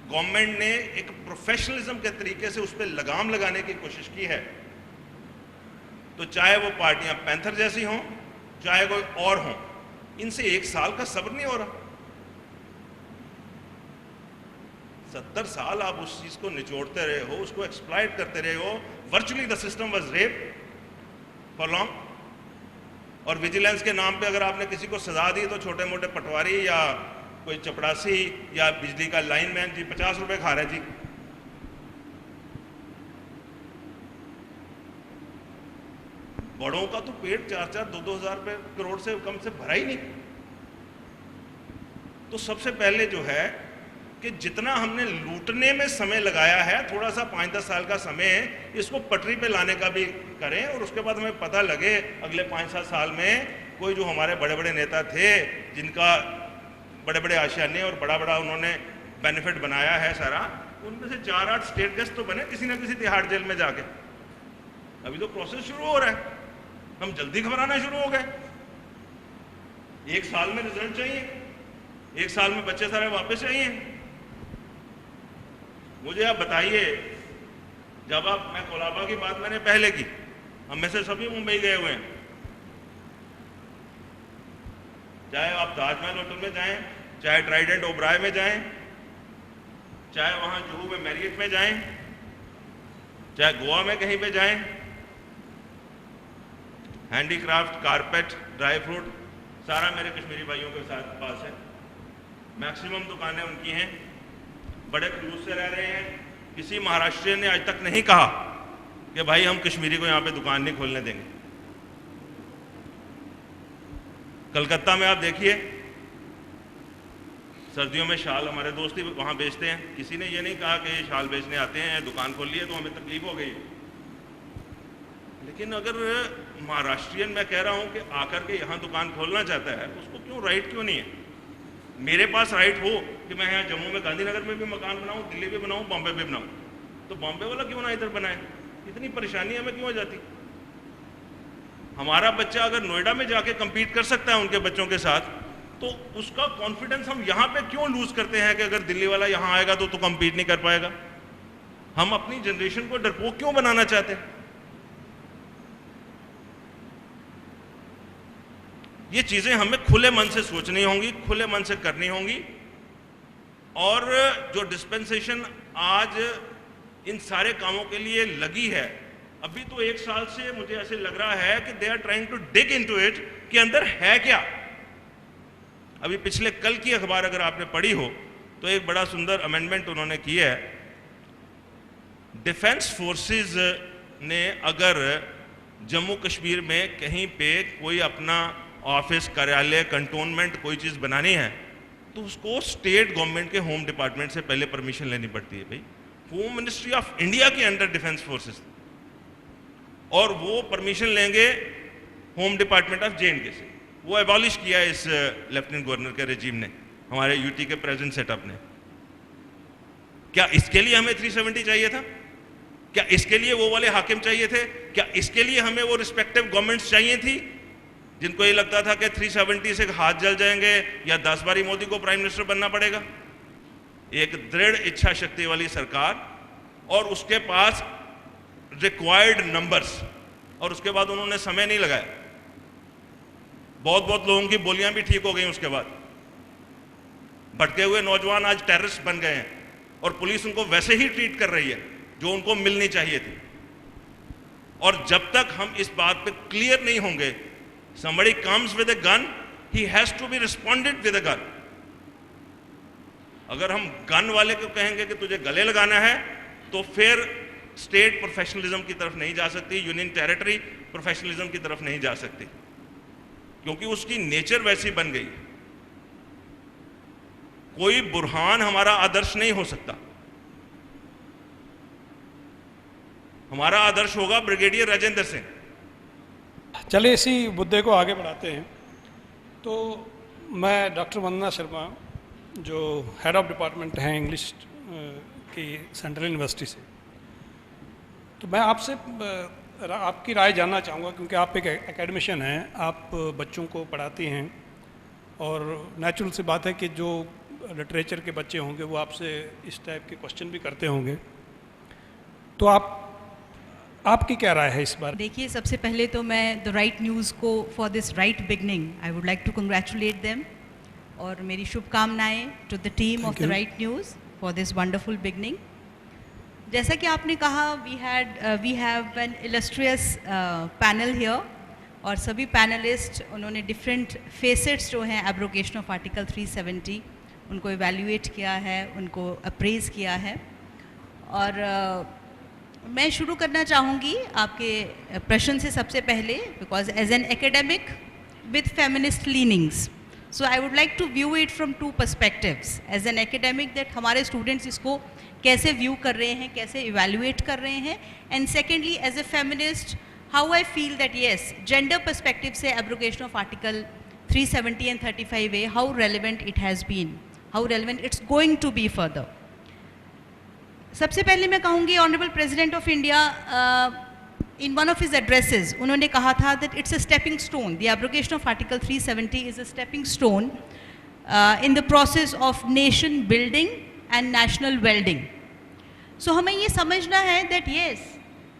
गवर्नमेंट ने एक प्रोफेशनलिज्म के तरीके से उस पर लगाम लगाने की कोशिश की है, तो चाहे वो पार्टियां पैंथर जैसी हों, चाहे कोई और हों, इनसे 1 साल का सब्र नहीं हो रहा। 70 साल आप उस चीज को निचोड़ते रहे हो, उसको एक्सप्लॉइट करते रहे हो। Virtually the system was rape for long. और विजिलेंस के नाम पे अगर आपने किसी को सजा दी तो छोटे मोटे पटवारी या कोई चपड़ासी या बिजली का लाइनमैन जी 50 रुपए खा रहे जी। बड़ों का तो पेट 4-4, 2-2 हजार करोड़ से कम से भरा ही नहीं। तो सबसे पहले जो है कि जितना हमने लूटने में समय लगाया है, थोड़ा सा 5-10 साल का समय इसको पटरी पे लाने का भी करें, और उसके बाद हमें पता लगे अगले 5-7 साल में कोई जो हमारे बड़े बड़े नेता थे जिनका बड़े बड़े आशियाने और बड़ा बड़ा उन्होंने बेनिफिट बनाया है सारा, उनमें से 4-8 स्टेट गेस्ट तो बने किसी ना किसी तिहाड़ जेल में जाके। अभी तो प्रोसेस शुरू हो रहा है, हम जल्दी घबराना शुरू हो गए। 1 साल में रिजल्ट चाहिए, 1 साल में बच्चे सारे वापस चाहिए। मुझे आप बताइए, जब आप, मैं कोलाबा की बात मैंने पहले की, हम में से सभी मुंबई गए हुए हैं, चाहे आप ताजमहल होटल में जाएं, चाहे ट्राइडेंट ओबराय में जाएं, चाहे वहां जुहू में मैरियट में जाएं, चाहे गोवा में कहीं पे जाएं, हैंडीक्राफ्ट, कारपेट, ड्राई फ्रूट सारा मेरे कश्मीरी भाइयों के साथ पास है। मैक्सिमम दुकानें उनकी हैं, बड़े खलूस से रह रहे हैं। किसी महाराष्ट्रियन ने आज तक नहीं कहा कि भाई हम कश्मीरी को यहाँ पे दुकान नहीं खोलने देंगे। कलकत्ता में आप देखिए, सर्दियों में शाल हमारे दोस्त ही वहाँ बेचते हैं, किसी ने ये नहीं कहा कि ये शाल बेचने आते हैं, दुकान खोल लिए तो हमें तकलीफ हो गई। लेकिन अगर महाराष्ट्रियन, मैं कह रहा हूँ कि आकर के यहाँ दुकान खोलना चाहता है, उसको क्यों राइट क्यों नहीं है? मेरे पास राइट हो कि मैं यहाँ जम्मू में गांधीनगर में भी मकान बनाऊँ, दिल्ली में बनाऊँ, बॉम्बे में बनाऊँ, तो बॉम्बे वाला क्यों ना इधर बनाए? इतनी परेशानी हमें क्यों हो जाती? हमारा बच्चा अगर नोएडा में जाके compete कर सकता है उनके बच्चों के साथ, तो उसका कॉन्फिडेंस हम यहाँ पे क्यों लूज करते हैं कि अगर दिल्ली वाला यहाँ आएगा तो compete नहीं कर पाएगा? हम अपनी जनरेशन को डरपोक क्यों बनाना चाहते हैं? ये चीजें हमें खुले मन से सोचनी होंगी, खुले मन से करनी होंगी। और जो डिस्पेंसेशन आज इन सारे कामों के लिए लगी है, अभी तो 1 साल से मुझे ऐसे लग रहा है कि they are trying to dig into it कि अंदर है क्या। अभी पिछले कल की अखबार अगर आपने पढ़ी हो तो एक बड़ा सुंदर अमेंडमेंट उन्होंने किया है। डिफेंस फोर्सेस ने अगर जम्मू कश्मीर में कहीं पे कोई अपना ऑफिस, कार्यालय, कंटोनमेंट कोई चीज़ बनानी है तो उसको स्टेट गवर्नमेंट के होम डिपार्टमेंट से पहले परमिशन लेनी पड़ती है। भाई, होम मिनिस्ट्री ऑफ इंडिया के अंडर डिफेंस फोर्सेस, और वो परमिशन लेंगे होम डिपार्टमेंट ऑफ J&K से। वो एबॉलिश किया इस लेफ्टिनेंट गवर्नर के रेजिम ने, हमारे यूटी के प्रेजेंट सेटअप ने। क्या इसके लिए हमें 370 चाहिए था? क्या इसके लिए वो वाले हाकिम चाहिए थे? क्या इसके लिए हमें वो रिस्पेक्टिव गवर्नमेंट्स चाहिए थी जिनको ये लगता था कि 370 से हाथ जल जाएंगे या 10 बारी मोदी को प्राइम मिनिस्टर बनना पड़ेगा? एक दृढ़ इच्छा शक्ति वाली सरकार और उसके पास रिक्वायर्ड नंबर्स, और उसके बाद उन्होंने समय नहीं लगाया। बहुत लोगों की बोलियां भी ठीक हो गई उसके बाद। भटके हुए नौजवान आज टेररिस्ट बन गए हैं और पुलिस उनको वैसे ही ट्रीट कर रही है जो उनको मिलनी चाहिए थी। और जब तक हम इस बात पे क्लियर नहीं होंगे, somebody comes with a gun, he has to be responded with a gun। अगर हम गन वाले को कहेंगे कि तुझे गले लगाना है तो फिर स्टेट प्रोफेशनलिज्म की तरफ नहीं जा सकती, यूनियन टेरिटरी प्रोफेशनलिज्म की तरफ नहीं जा सकती, क्योंकि उसकी नेचर वैसी बन गई। कोई बुरहान हमारा आदर्श नहीं हो सकता। हमारा आदर्श होगा ब्रिगेडियर राजेंद्र सिंह। चलिए इसी मुद्दे को आगे बढ़ाते हैं। तो मैं डॉक्टर वंदना शर्मा, जो हेड ऑफ डिपार्टमेंट हैं इंग्लिश की सेंट्रल यूनिवर्सिटी से, तो मैं आपसे आपकी राय जानना चाहूँगा, क्योंकि आप एक एकेडमिशियन हैं, आप बच्चों को पढ़ाती हैं, और नेचुरल सी बात है कि जो लिटरेचर के बच्चे होंगे वो आपसे इस टाइप के क्वेश्चन भी करते होंगे। तो आप आपकी क्या राय है इस बार? देखिए, सबसे पहले तो मैं द राइट न्यूज़ को for this right beginning I would like to congratulate them, और मेरी शुभकामनाएं to the team of the Right News for this wonderful beginning. जैसा कि आपने कहा, we have an illustrious panel here, और सभी पैनलिस्ट उन्होंने डिफरेंट फेसेट्स जो हैं एब्रोगेशन ऑफ आर्टिकल 370 उनको इवैल्यूएट किया है, उनको अप्रेज किया है। और मैं शुरू करना चाहूँगी आपके प्रश्न से सबसे पहले, because as an academic with feminist leanings, so I would like to view it from two perspectives. As an academic that हमारे स्टूडेंट्स इसको कैसे व्यू कर रहे हैं, कैसे इवैल्यूएट कर रहे हैं, and secondly as a feminist how I feel that yes gender perspective से abrogation of article 370 and 35A how relevant it has been, how relevant it's going to be further. सबसे पहले मैं कहूँगी honourable president of India in one of his addresses उन्होंने कहा था that it's a stepping stone, the abrogation of article 370 is a stepping stone in the process of nation building and national welding. So हमें ये समझना है that yes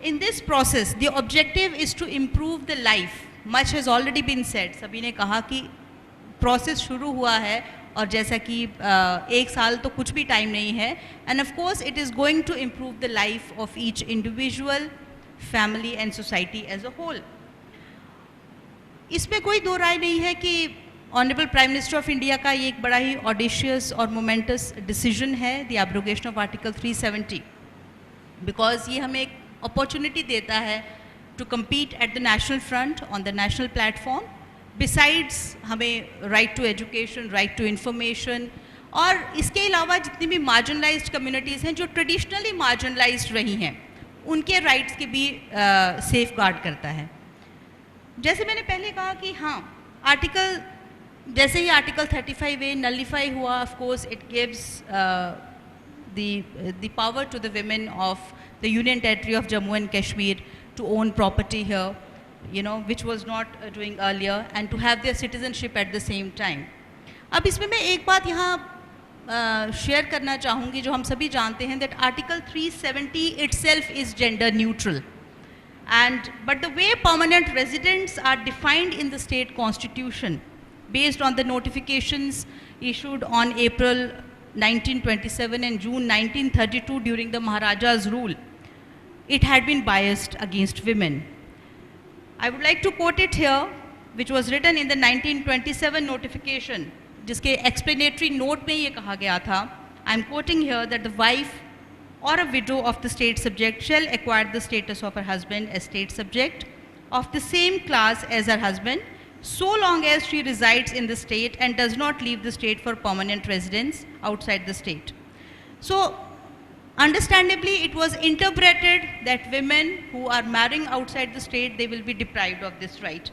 in this process the objective is to improve the life, much has already been said, सभी ने कहा कि process शुरू हुआ है, और जैसा कि एक साल तो कुछ भी टाइम नहीं है, and of course it is going to improve the life of each individual, family and society as a whole. इसमें कोई दो राय नहीं है कि honourable prime minister of India का ये एक बड़ा ही ऑडिशियस और मोमेंटस डिसीजन है, the abrogation of article 370, because ये हमें एक अपॉर्चुनिटी देता है to compete at the national front on the national platform. Besides हमें right to education, right to information, और इसके अलावा जितनी भी मार्जिनलाइज्ड कम्युनिटीज़ हैं जो ट्रेडिशनली मार्जिनलाइज्ड रही हैं, उनके राइट्स के भी सेफ गार्ड करता है। जैसे मैंने पहले कहा कि हाँ, आर्टिकल जैसे ही आर्टिकल 35A नलिफाई हुआ, of course it gives the power to the women of the union territory of Jammu and Kashmir to own property here, you know, which was not doing earlier, and to have their citizenship at the same time. अब इसमें मैं एक बात यहाँ share करना चाहूँगी जो हम सभी जानते हैं, that Article 370 itself is gender neutral, and but the way permanent residents are defined in the state constitution based on the notifications issued on April 1927 and June 1932 during the Maharaja's rule, it had been biased against women. I would like to quote it here, which was written in the 1927 notification, जिसके explanatory note में ये कहा गया था, I am quoting here that the wife or a widow of the state subject shall acquire the status of her husband as state subject of the same class as her husband, so long as she resides in the state and does not leave the state for permanent residence outside the state. So, understandably, it was interpreted that women who are marrying outside the state, they will be deprived of this right.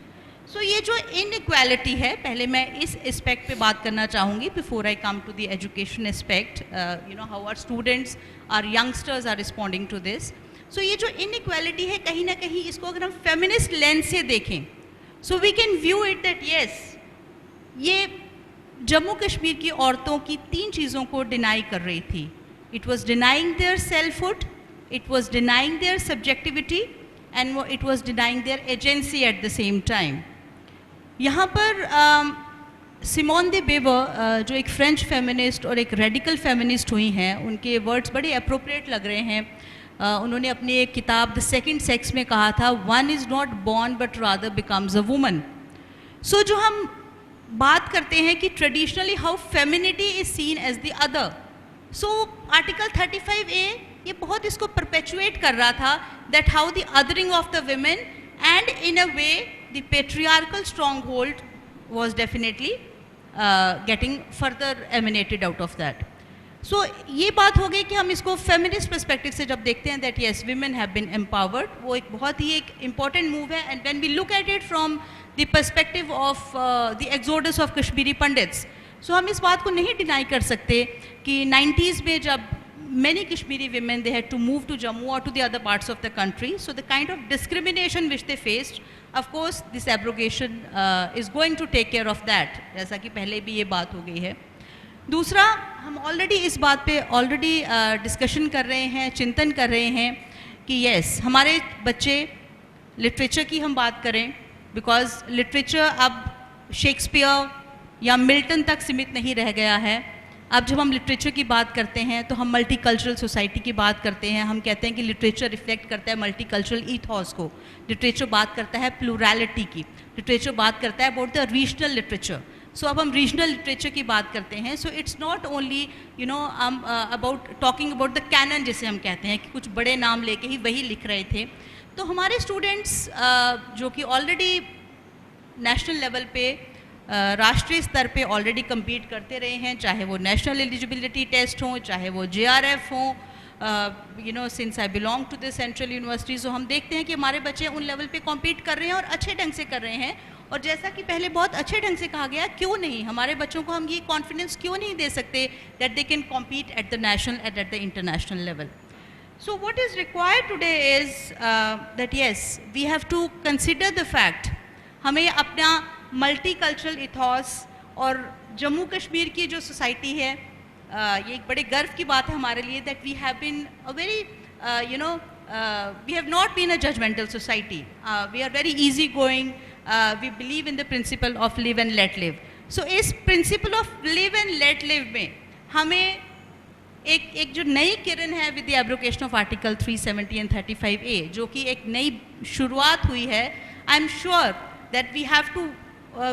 So ये जो inequality है, पहले मैं इस aspect पे बात करना चाहूँगी before I come to the education aspect, you know, how our students, our youngsters are responding to this. So ये जो inequality है, कहीं ना कहीं इसको अगर हम feminist lens से देखें, so we can view it that yes, ये जम्मू कश्मीर की औरतों की 3 चीज़ों को deny कर रही थी. It was denying their selfhood, it was denying their subjectivity, and it was denying their agency at the same time. यहाँ पर सिमोन दे बेवर जो एक फ्रेंच फेमिनिस्ट और एक रेडिकल फेमिनिस्ट हुई हैं, उनके वर्ड्स बड़े अप्रोप्रिएट लग रहे हैं। उन्होंने अपनी एक किताब द सेकंड सेक्स में कहा था, one is not born but rather becomes a woman. So जो हम बात करते हैं कि traditionally how femininity is seen as the other, so article 35A ये बहुत इसको परपेचुएट कर रहा था, that how the othering of the women and in a way the patriarchal stronghold was definitely getting further emanated out of that. So ये बात हो गई कि हम इसको फेमिनिस्ट पर्सपेक्टिव से जब देखते हैं that yes women have been empowered, वो एक बहुत ही एक इम्पॉर्टेंट मूव है। And when we look at it from the perspective of the exodus of Kashmiri Pandits, so हम इस बात को नहीं डिनाई कर सकते कि 90s में जब many Kashmiri women they had to move to Jammu or to the other parts of the country, so the kind of discrimination which they faced, of course this abrogation is going to take care of that, जैसा कि पहले भी ये बात हो गई है। दूसरा, हम ऑलरेडी इस बात पे ऑलरेडी डिस्कशन कर रहे हैं, चिंतन कर रहे हैं कि यस हमारे बच्चे लिटरेचर की हम बात करें, बिकॉज लिटरेचर अब शेक्सपियर या मिल्टन तक सीमित नहीं रह गया है। अब जब हम लिटरेचर की बात करते हैं तो हम मल्टीकल्चरल सोसाइटी की बात करते हैं। हम कहते हैं कि लिटरेचर रिफ्लेक्ट करता है मल्टीकल्चरल ईथॉस को। लिटरेचर बात करता है प्लूरैलिटी की। लिटरेचर बात करता है about the regional literature. So अब हम रीजनल लिटरेचर की बात करते हैं। So it's not only about talking about the canon, जैसे हम कहते हैं कि कुछ बड़े नाम लेके ही वही लिख रहे थे। तो हमारे स्टूडेंट्स जो कि ऑलरेडी नेशनल लेवल पे राष्ट्रीय स्तर पे ऑलरेडी compete करते रहे हैं, चाहे वो नेशनल एलिजिबिलिटी टेस्ट हों, चाहे वो JRF हों, since I belong to the central university, so हम देखते हैं कि हमारे बच्चे उन लेवल पे compete कर रहे हैं और अच्छे ढंग से कर रहे हैं। और जैसा कि पहले बहुत अच्छे ढंग से कहा गया, क्यों नहीं हमारे बच्चों को हम ये कॉन्फिडेंस क्यों नहीं दे सकते that they can compete eight the national at the international level. So what is required today is that yes, we have to consider the fact, हमें अपना मल्टीकल्चरल इथॉस और जम्मू कश्मीर की जो सोसाइटी है, ये एक बड़े गर्व की बात है हमारे लिए that we have been a very we have not been a judgmental society, we are very easy going, we believe in the principle of live and let live. So इस principle of live and let live में हमें एक जो नई किरण है with the abrogation of article 370 and 35A, जो कि एक नई शुरुआत हुई है, I am sure that we have to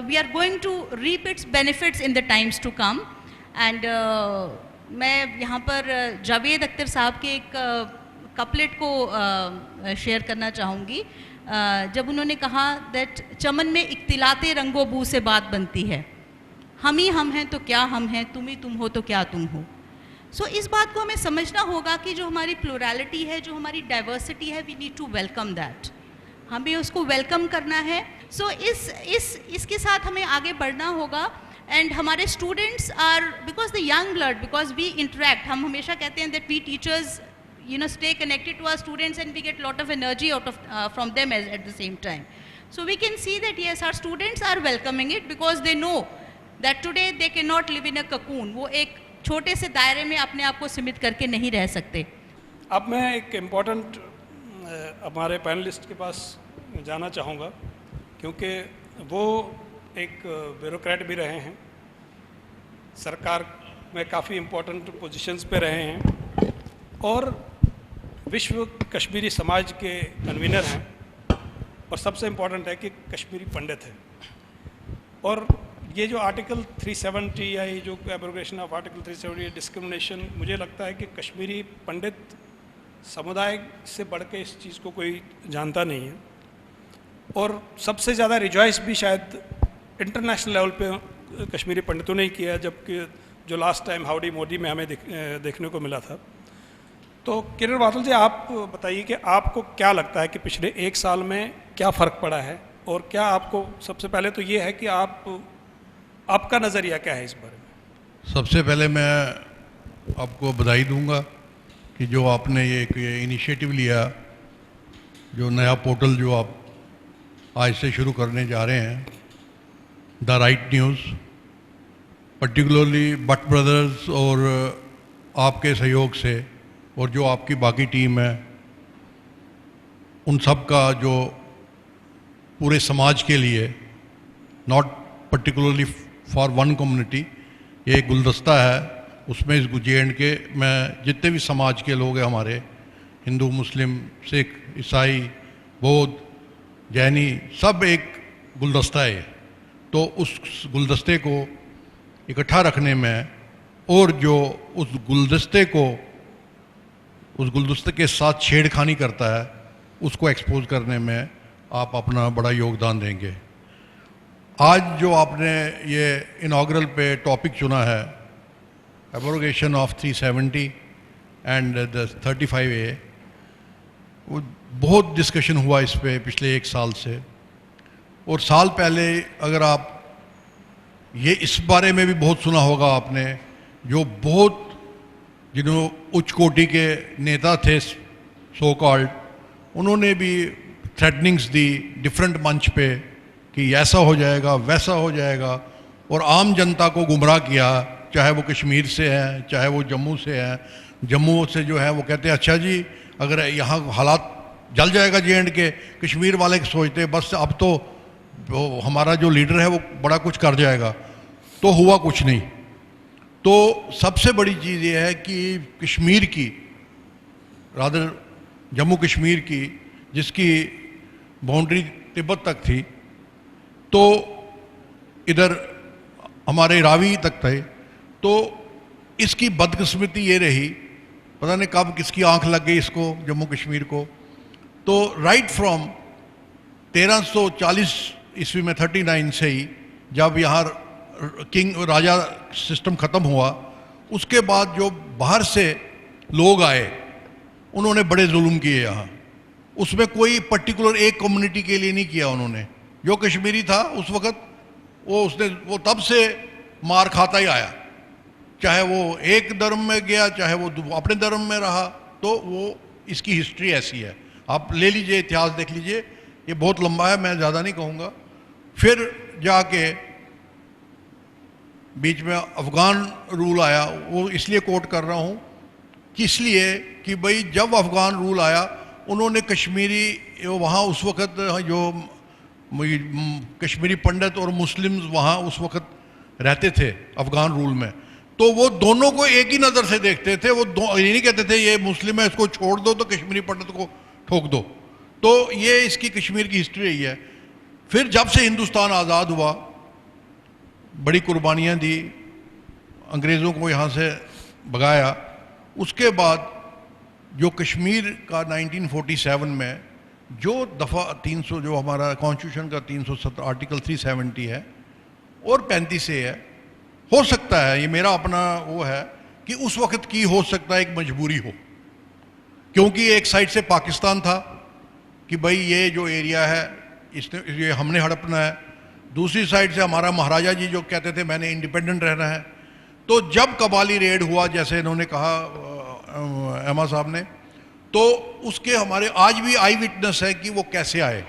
we are going to reap its benefits in the times to come. And मैं यहाँ पर जावेद अख्तर साहब के एक कपलेट को शेयर करना चाहूँगी, जब उन्होंने कहा दैट चमन में इख्तिलाते रंगो बू से बात बनती है, हम ही हम हैं तो क्या हम हैं, तुम ही तुम हो तो क्या तुम हो। सो इस बात को हमें समझना होगा कि जो हमारी प्लूरैलिटी है, जो हमारी डाइवर्सिटी है, we need to welcome that, हमें उसको वेलकम करना है। सो इसके साथ हमें आगे बढ़ना होगा। एंड हमारे students are because the young blood, because we interact, हम हमेशा कहते हैं that we teachers stay connected to our students and we get lot of energy out of from them at the same time. So we can see that yes, our students are welcoming it because they know that today they cannot live in a cocoon. वो एक छोटे से दायरे में अपने आप को सीमित करके नहीं रह सकते। अब मैं एक इम्पॉर्टेंट हमारे पैनलिस्ट के पास जाना चाहूँगा, क्योंकि वो एक ब्यूरोक्रेट भी रहे हैं, सरकार में काफ़ी इम्पोर्टेंट पोजीशंस पे रहे हैं और विश्व कश्मीरी समाज के कन्वीनर हैं, और सबसे इम्पोर्टेंट है कि कश्मीरी पंडित हैं। और ये जो आर्टिकल 370 या ये जो एब्रोगेशन ऑफ आर्टिकल 370 डिस्क्रिमिनेशन, मुझे लगता है कि कश्मीरी पंडित समुदाय से बढ़ के इस चीज़ को कोई जानता नहीं है। और सबसे ज़्यादा रिजॉइस भी शायद इंटरनेशनल लेवल पे कश्मीरी पंडितों ने ही किया, जबकि जो लास्ट टाइम हाउडी मोदी में हमें देखने को मिला था। तो किरण बादल जी, आप बताइए कि आपको क्या लगता है कि पिछले एक साल में क्या फ़र्क पड़ा है, और क्या आपको, सबसे पहले तो ये है कि आपका नज़रिया क्या है इस बारे में? सबसे पहले मैं आपको बधाई दूंगा कि जो आपने ये इनिशिएटिव लिया, जो नया पोर्टल जो आप आज से शुरू करने जा रहे हैं, the Right news, particularly Bhatt brothers और आपके सहयोग से, और जो आपकी बाकी टीम है, उन सब का जो पूरे समाज के लिए, not particularly for one community, ये एक गुलदस्ता है, उसमें इस JNK में जितने भी समाज के लोग हैं हमारे, हिंदू, मुस्लिम, सिख, ईसाई, बौद्ध, जैनी, सब एक गुलदस्ता है। तो उस गुलदस्ते को इकट्ठा रखने में और जो उस गुलदस्ते के साथ छेड़खानी करता है, उसको एक्सपोज करने में आप अपना बड़ा योगदान देंगे। आज जो आपने ये इनॉग्रल पे टॉपिक चुना है, abrogation of 370 and the 35A, वो बहुत डिस्कशन हुआ इस पे पिछले एक साल से। और साल पहले अगर आप ये इस बारे में भी बहुत सुना होगा आपने, जो बहुत जिन्हों उच्च कोटि के नेता थे सो कॉल्ड, उन्होंने भी थ्रेटनिंग्स दी डिफरेंट मंच पे कि ऐसा हो जाएगा, वैसा हो जाएगा, और आम जनता को गुमराह किया, चाहे वो कश्मीर से है, चाहे वो जम्मू से है। जम्मू से जो है वो कहते हैं अच्छा जी अगर यहाँ हालात जल जाएगा JND के, कश्मीर वाले सोचते बस अब तो हमारा जो लीडर है वो बड़ा कुछ कर जाएगा, तो हुआ कुछ नहीं। तो सबसे बड़ी चीज़ ये है कि कश्मीर की, रादर जम्मू कश्मीर की, जिसकी बाउंड्री तिब्बत तक थी, तो इधर हमारे रावी तक थे, तो इसकी बदकिस्मती ये रही, पता नहीं कब किसकी आंख लग गई इसको, जम्मू कश्मीर को। तो राइट फ्रॉम 1340 ईस्वी में 39 से ही जब यहाँ किंग राजा सिस्टम ख़त्म हुआ, उसके बाद जो बाहर से लोग आए उन्होंने बड़े जुल्म किए यहाँ। उसमें कोई पर्टिकुलर एक कम्युनिटी के लिए नहीं किया उन्होंने। जो कश्मीरी था उस वक़्त वो तब से मार खाता ही आया, चाहे वो एक धर्म में गया चाहे वो अपने धर्म में रहा। तो वो इसकी हिस्ट्री ऐसी है, आप ले लीजिए, इतिहास देख लीजिए, ये बहुत लंबा है, मैं ज़्यादा नहीं कहूँगा। फिर जाके बीच में अफ़गान रूल आया, वो इसलिए कोट कर रहा हूँ कि इसलिए कि भाई जब अफ़गान रूल आया उन्होंने कश्मीरी वहाँ उस वक़्त जो कश्मीरी पंडित और मुस्लिम्स वहाँ उस वक़्त रहते थे अफ़गान रूल में, तो वो दोनों को एक ही नज़र से देखते थे। वो ये नहीं कहते थे ये मुस्लिम है इसको छोड़ दो तो कश्मीरी पंडित को ठोक दो। तो ये इसकी कश्मीर की हिस्ट्री रही है। फिर जब से हिंदुस्तान आज़ाद हुआ, बड़ी कुर्बानियाँ दी, अंग्रेज़ों को यहाँ से भगाया, उसके बाद जो कश्मीर का 1947 में जो दफ़ा 300 जो हमारा कॉन्स्टिट्यूशन का 370 आर्टिकल 370 है और 35 से है, हो सकता है, ये मेरा अपना वो है कि उस वक़्त की हो सकता है एक मजबूरी हो, क्योंकि एक साइड से पाकिस्तान था कि भाई ये जो एरिया है इसने ये हमने हड़पना है, दूसरी साइड से हमारा महाराजा जी जो कहते थे मैंने इंडिपेंडेंट रहना है। तो जब कबाली रेड हुआ, जैसे इन्होंने कहा एमा साहब ने, तो उसके हमारे आज भी आई विटनेस है कि वो कैसे आए।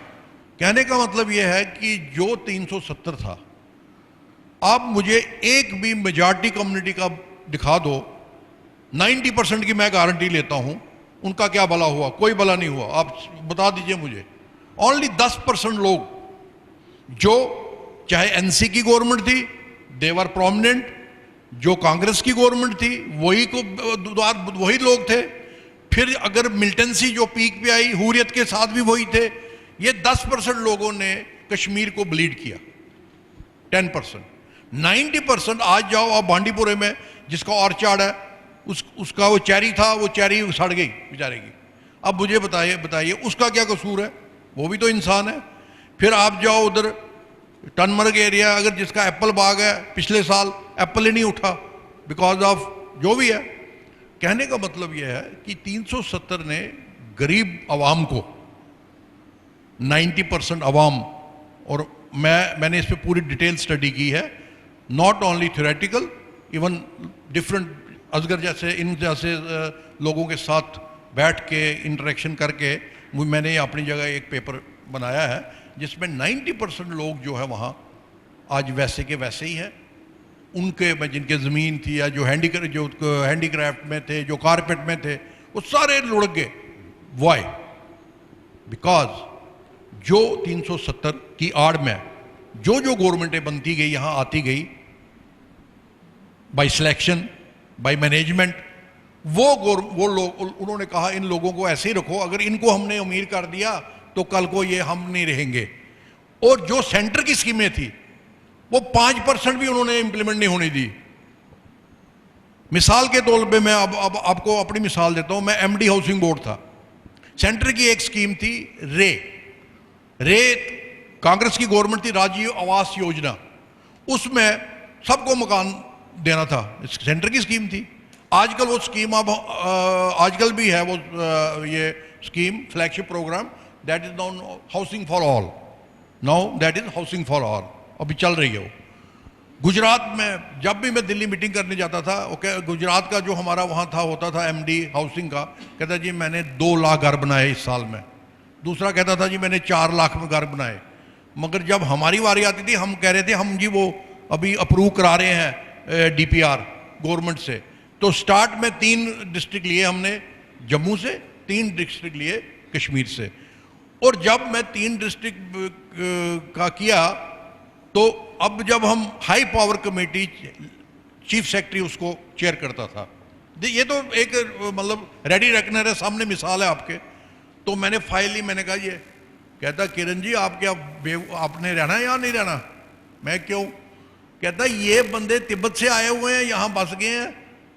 कहने का मतलब ये है कि जो 370 था, आप मुझे एक भी मेजॉरिटी कम्युनिटी का दिखा दो, 90% की मैं गारंटी लेता हूं उनका क्या भला हुआ, कोई भला नहीं हुआ। आप बता दीजिए मुझे। ओनली 10% लोग जो चाहे NC की गवर्नमेंट थी, देवर प्रोमिनेंट, जो कांग्रेस की गवर्नमेंट थी वही लोग थे। फिर अगर मिलिटेंसी जो पीक पे आई, हुरियत के साथ भी वही थे। ये 10% लोगों ने कश्मीर को ब्लीड किया, 10%। 90% आज जाओ आप बांडीपुरे में, जिसका ऑर्चार्ड है, उसका वो चेरी था, वो चेरी सड़ गई बेचारे की। अब मुझे बताइए उसका क्या कसूर है, वो भी तो इंसान है। फिर आप जाओ उधर टनमर्ग एरिया, अगर जिसका एप्पल बाग है, पिछले साल एप्पल ही नहीं उठा बिकॉज ऑफ जो भी है। कहने का मतलब यह है कि 370 ने गरीब आवाम को, 90% आवाम, और मैंने इस पर पूरी डिटेल स्टडी की है, not only theoretical, even different असगर जैसे इन जैसे लोगों के साथ बैठ के इंटरेक्शन करके मैंने अपनी जगह एक पेपर बनाया है जिसमें 90% लोग जो है वहाँ आज वैसे के वैसे ही हैं। उनके में जिनके ज़मीन थी या जो हैंडीक्राफ्ट में थे, जो कारपेट में थे, वो सारे लुढ़क गए। वाई? बिकॉज जो 370 की आड़ में जो गवर्नमेंटें बनती गई, यहाँ आती गई, बाय सिलेक्शन, बाय मैनेजमेंट, वो लोग, उन्होंने कहा इन लोगों को ऐसे ही रखो, अगर इनको हमने अमीर कर दिया तो कल को ये हम नहीं रहेंगे। और जो सेंटर की स्कीमें थी वो 5% भी उन्होंने इंप्लीमेंट नहीं होने दी। मिसाल के तौर पे मैं अब आपको अपनी मिसाल देता हूं। मैं MD हाउसिंग बोर्ड था, सेंटर की एक स्कीम थी रे कांग्रेस की गवर्नमेंट थी, राजीव आवास योजना, उसमें सबको मकान देना था, सेंटर की स्कीम थी। आजकल वो स्कीम अब आजकल भी है वो ये scheme, flagship program, that is now housing for all, now that is housing for all, अभी चल रही है वो। गुजरात में जब भी मैं दिल्ली मीटिंग करने जाता था, ओके, गुजरात का जो हमारा वहाँ था होता था MD हाउसिंग का, कहता जी मैंने 2 लाख घर बनाए इस साल में। दूसरा कहता था जी मैंने 4 लाख में घर बनाए। मगर जब हमारी बारी आती थी हम कह रहे थे हम जी वो अभी अप्रूव करा रहे हैं DPR गवर्नमेंट से। तो स्टार्ट में 3 डिस्ट्रिक्ट लिए हमने, जम्मू से 3 डिस्ट्रिक्ट लिए कश्मीर से। और जब मैं 3 डिस्ट्रिक्ट का किया तो अब जब हम high power committee chief secretary उसको चेयर करता था, ये तो एक मतलब रेडी रेकनर है, सामने मिसाल है आपके। तो मैंने फाइल ली, मैंने कहा ये, कहता किरण जी आप क्या आपने रहना है या नहीं रहना? मैं क्यों? कहता ये बंदे तिब्बत से आए हुए हैं, यहाँ बस गए हैं।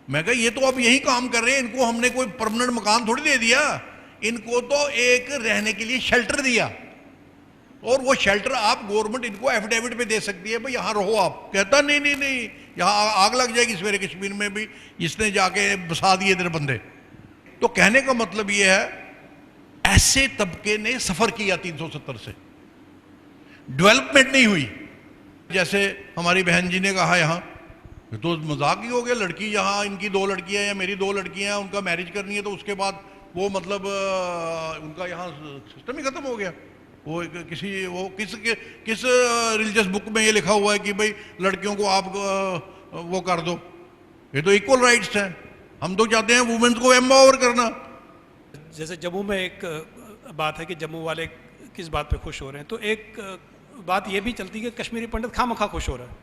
मैं कहा ये तो अब यही काम कर रहे हैं, इनको हमने कोई परमानेंट मकान थोड़ी दे दिया, इनको तो एक रहने के लिए शेल्टर दिया, और वो शेल्टर आप गवर्नमेंट इनको एफिडेविट पे दे सकती है, भाई यहाँ रहो आप। कहता नहीं नहीं नहीं, यहाँ आग लग जाएगी सवेरे कश्मीर में भी, इसने जाके बसा दिए इधर बंदे। तो कहने का मतलब ये है, ऐसे तबके ने सफर किया 370 से, डेवलपमेंट नहीं हुई। जैसे हमारी बहन जी ने कहा यहाँ, ये तो मजाक ही हो गया, लड़की यहाँ इनकी 2 लड़कियां या मेरी 2 लड़कियां हैं, उनका मैरिज करनी है तो उसके बाद वो मतलब उनका यहाँ सिस्टम ही खत्म हो गया। वो किस रिलीजियस बुक में ये लिखा हुआ है कि भाई लड़कियों को आप वो कर दो? ये तो इक्वल राइट्स हैं, हम तो चाहते हैं वुमेन्स को एम्पावर करना। जैसे जम्मू में एक बात है कि जम्मू वाले किस बात पे खुश हो रहे हैं, तो एक बात ये भी चलती है कि कश्मीरी पंडित खामखा खुश हो रहा है,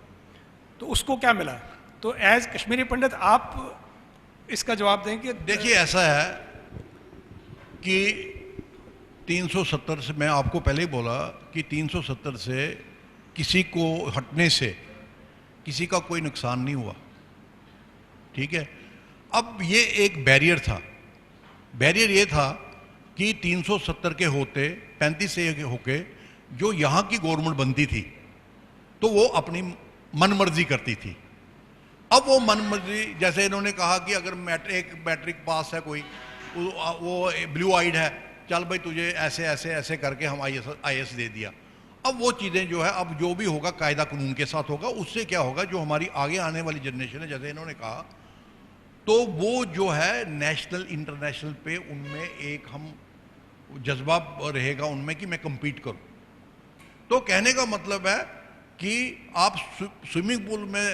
तो उसको क्या मिला? तो एज कश्मीरी पंडित आप इसका जवाब दें कि देखिए ऐसा है कि 370 से, मैं आपको पहले ही बोला कि 370 से किसी को हटने से किसी का कोई नुकसान नहीं हुआ, ठीक है। अब ये एक बैरियर था, बैरियर ये था कि 370 के होते 35 से होके जो यहाँ की गवर्नमेंट बनती थी तो वो अपनी मनमर्जी करती थी। अब वो मनमर्जी, जैसे इन्होंने कहा कि अगर मैट्रिक पास है कोई, वो ब्लू आइड है, चल भाई तुझे ऐसे ऐसे ऐसे करके हम आईएएस दे दिया। अब वो चीज़ें जो है, अब जो भी होगा कायदा कानून के साथ होगा। उससे क्या होगा, जो हमारी आगे आने वाली जनरेशन है, जैसे इन्होंने कहा, तो वो जो है नेशनल इंटरनेशनल पे उनमें एक हम जज्बा रहेगा उनमें कि मैं compete करूं। तो कहने का मतलब है कि आप स्विमिंग पूल में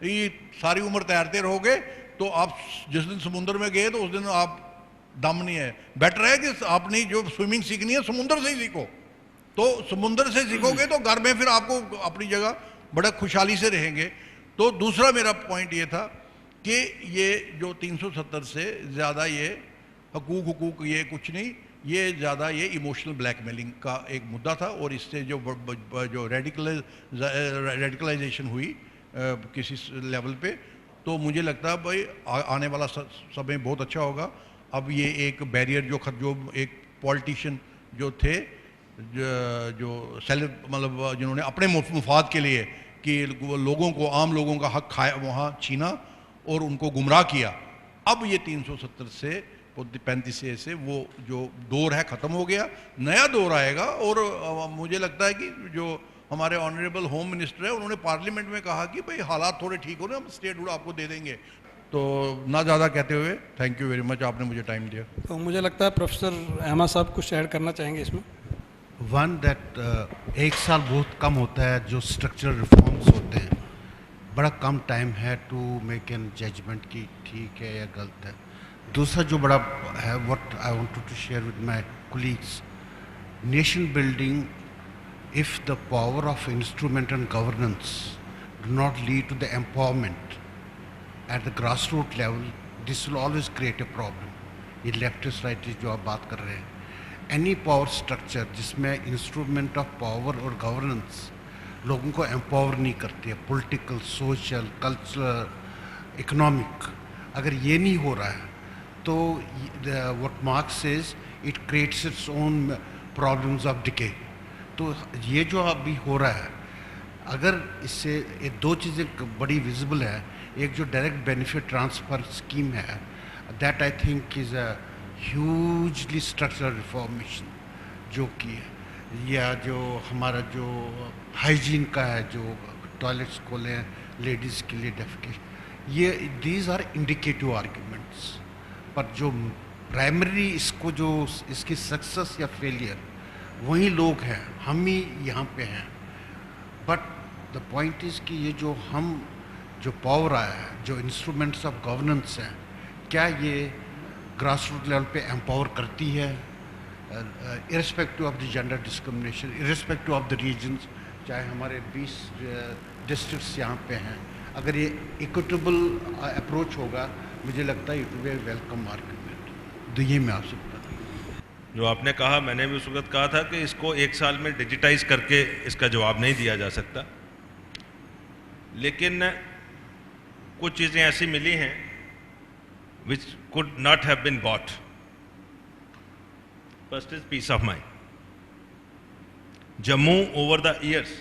ही सारी उम्र तैरते रहोगे तो आप जिस दिन समुद्र में गए तो उस दिन आप दम नहीं है। बेटर है कि आपने जो स्विमिंग सीखनी है समुद्र से ही सीखो, तो समुद्र से सीखोगे तो घर में फिर आपको अपनी जगह बड़ा खुशहाली से रहेंगे। तो दूसरा मेरा पॉइंट ये था कि ये जो 370 से ज़्यादा ये हकूक ये कुछ नहीं, ये ज़्यादा ये इमोशनल ब्लैकमेलिंग का एक मुद्दा था। और इससे जो रेडिकलाइजेशन हुई किसी लेवल पे, तो मुझे लगता है भाई आने वाला समय बहुत अच्छा होगा। अब ये एक बैरियर जो एक पॉलिटिशियन जो थे, जो सेल्फ मतलब जिन्होंने अपने मुफाद के लिए कि लोगों को, आम लोगों का हक खाया, वहाँ छीना और उनको गुमराह किया। अब ये 370 से 35 से वो जो दौर है ख़त्म हो गया, नया दौर आएगा। और मुझे लगता है कि जो हमारे ऑनरेबल होम मिनिस्टर है, उन्होंने पार्लियामेंट में कहा कि भाई हालात थोड़े ठीक हो रहे हैं, हम स्टेटहुड आपको दे देंगे। तो ना ज़्यादा कहते हुए थैंक यू वेरी मच, आपने मुझे टाइम दिया। तो मुझे लगता है प्रोफेसर अहमद साहब कुछ ऐड करना चाहेंगे इसमें। वन दैट एक साल बहुत कम होता है जो स्ट्रक्चरल रिफॉर्म्स होते हैं, बड़ा कम टाइम है टू मेक एन जजमेंट कि ठीक है या गलत है। दूसरा जो बड़ा है, what I wanted to share with my colleagues, nation building, if the power of instrument and governance do not lead to the empowerment at the grassroots level, this will always create a problem. ये leftist rightist जो आप बात कर रहे हैं, any power structure जिसमें instrument of power और governance लोगों को empower नहीं करती है, political, social, cultural, economic, अगर ये नहीं हो रहा है तो what Marx says, it creates its own problems of decay. तो ये जो अभी हो रहा है, अगर इससे ये 2 चीज़ें बड़ी विजिबल है। एक जो डायरेक्ट बेनिफिट ट्रांसफ़र स्कीम है, that I think is a hugely structural reformation जो की है, या जो हमारा जो हाइजीन का है, जो टॉयलेट्स खोले हैं लेडीज़ के लिए डेफिकेशन, ये दीज आर इंडिकेटिव आर्ग्यूमेंट्स। पर जो प्राइमरी इसको जो इसकी सक्सेस या फेलियर वही लोग हैं, हम ही यहाँ पे हैं। बट द पॉइंट इज़ कि ये जो पावर आया है, जो इंस्ट्रूमेंट्स ऑफ गवर्नेंस हैं, क्या ये ग्रास रूट लेवल पे एम्पावर करती है, irrespective of the gender discrimination, irrespective of the regions, चाहे हमारे 20 डिस्ट्रिक्ट्स यहाँ पे हैं। अगर ये इक्विटेबल अप्रोच होगा, मुझे लगता है it will be A welcome argument. तो ये मैं आपसे बता दूँ। जो आपने कहा, मैंने भी उस वक्त कहा था कि इसको 1 साल में डिजिटाइज करके इसका जवाब नहीं दिया जा सकता, लेकिन कुछ चीज़ें ऐसी मिली हैं which could not have been bought. First is peace of mind. Jammu over the years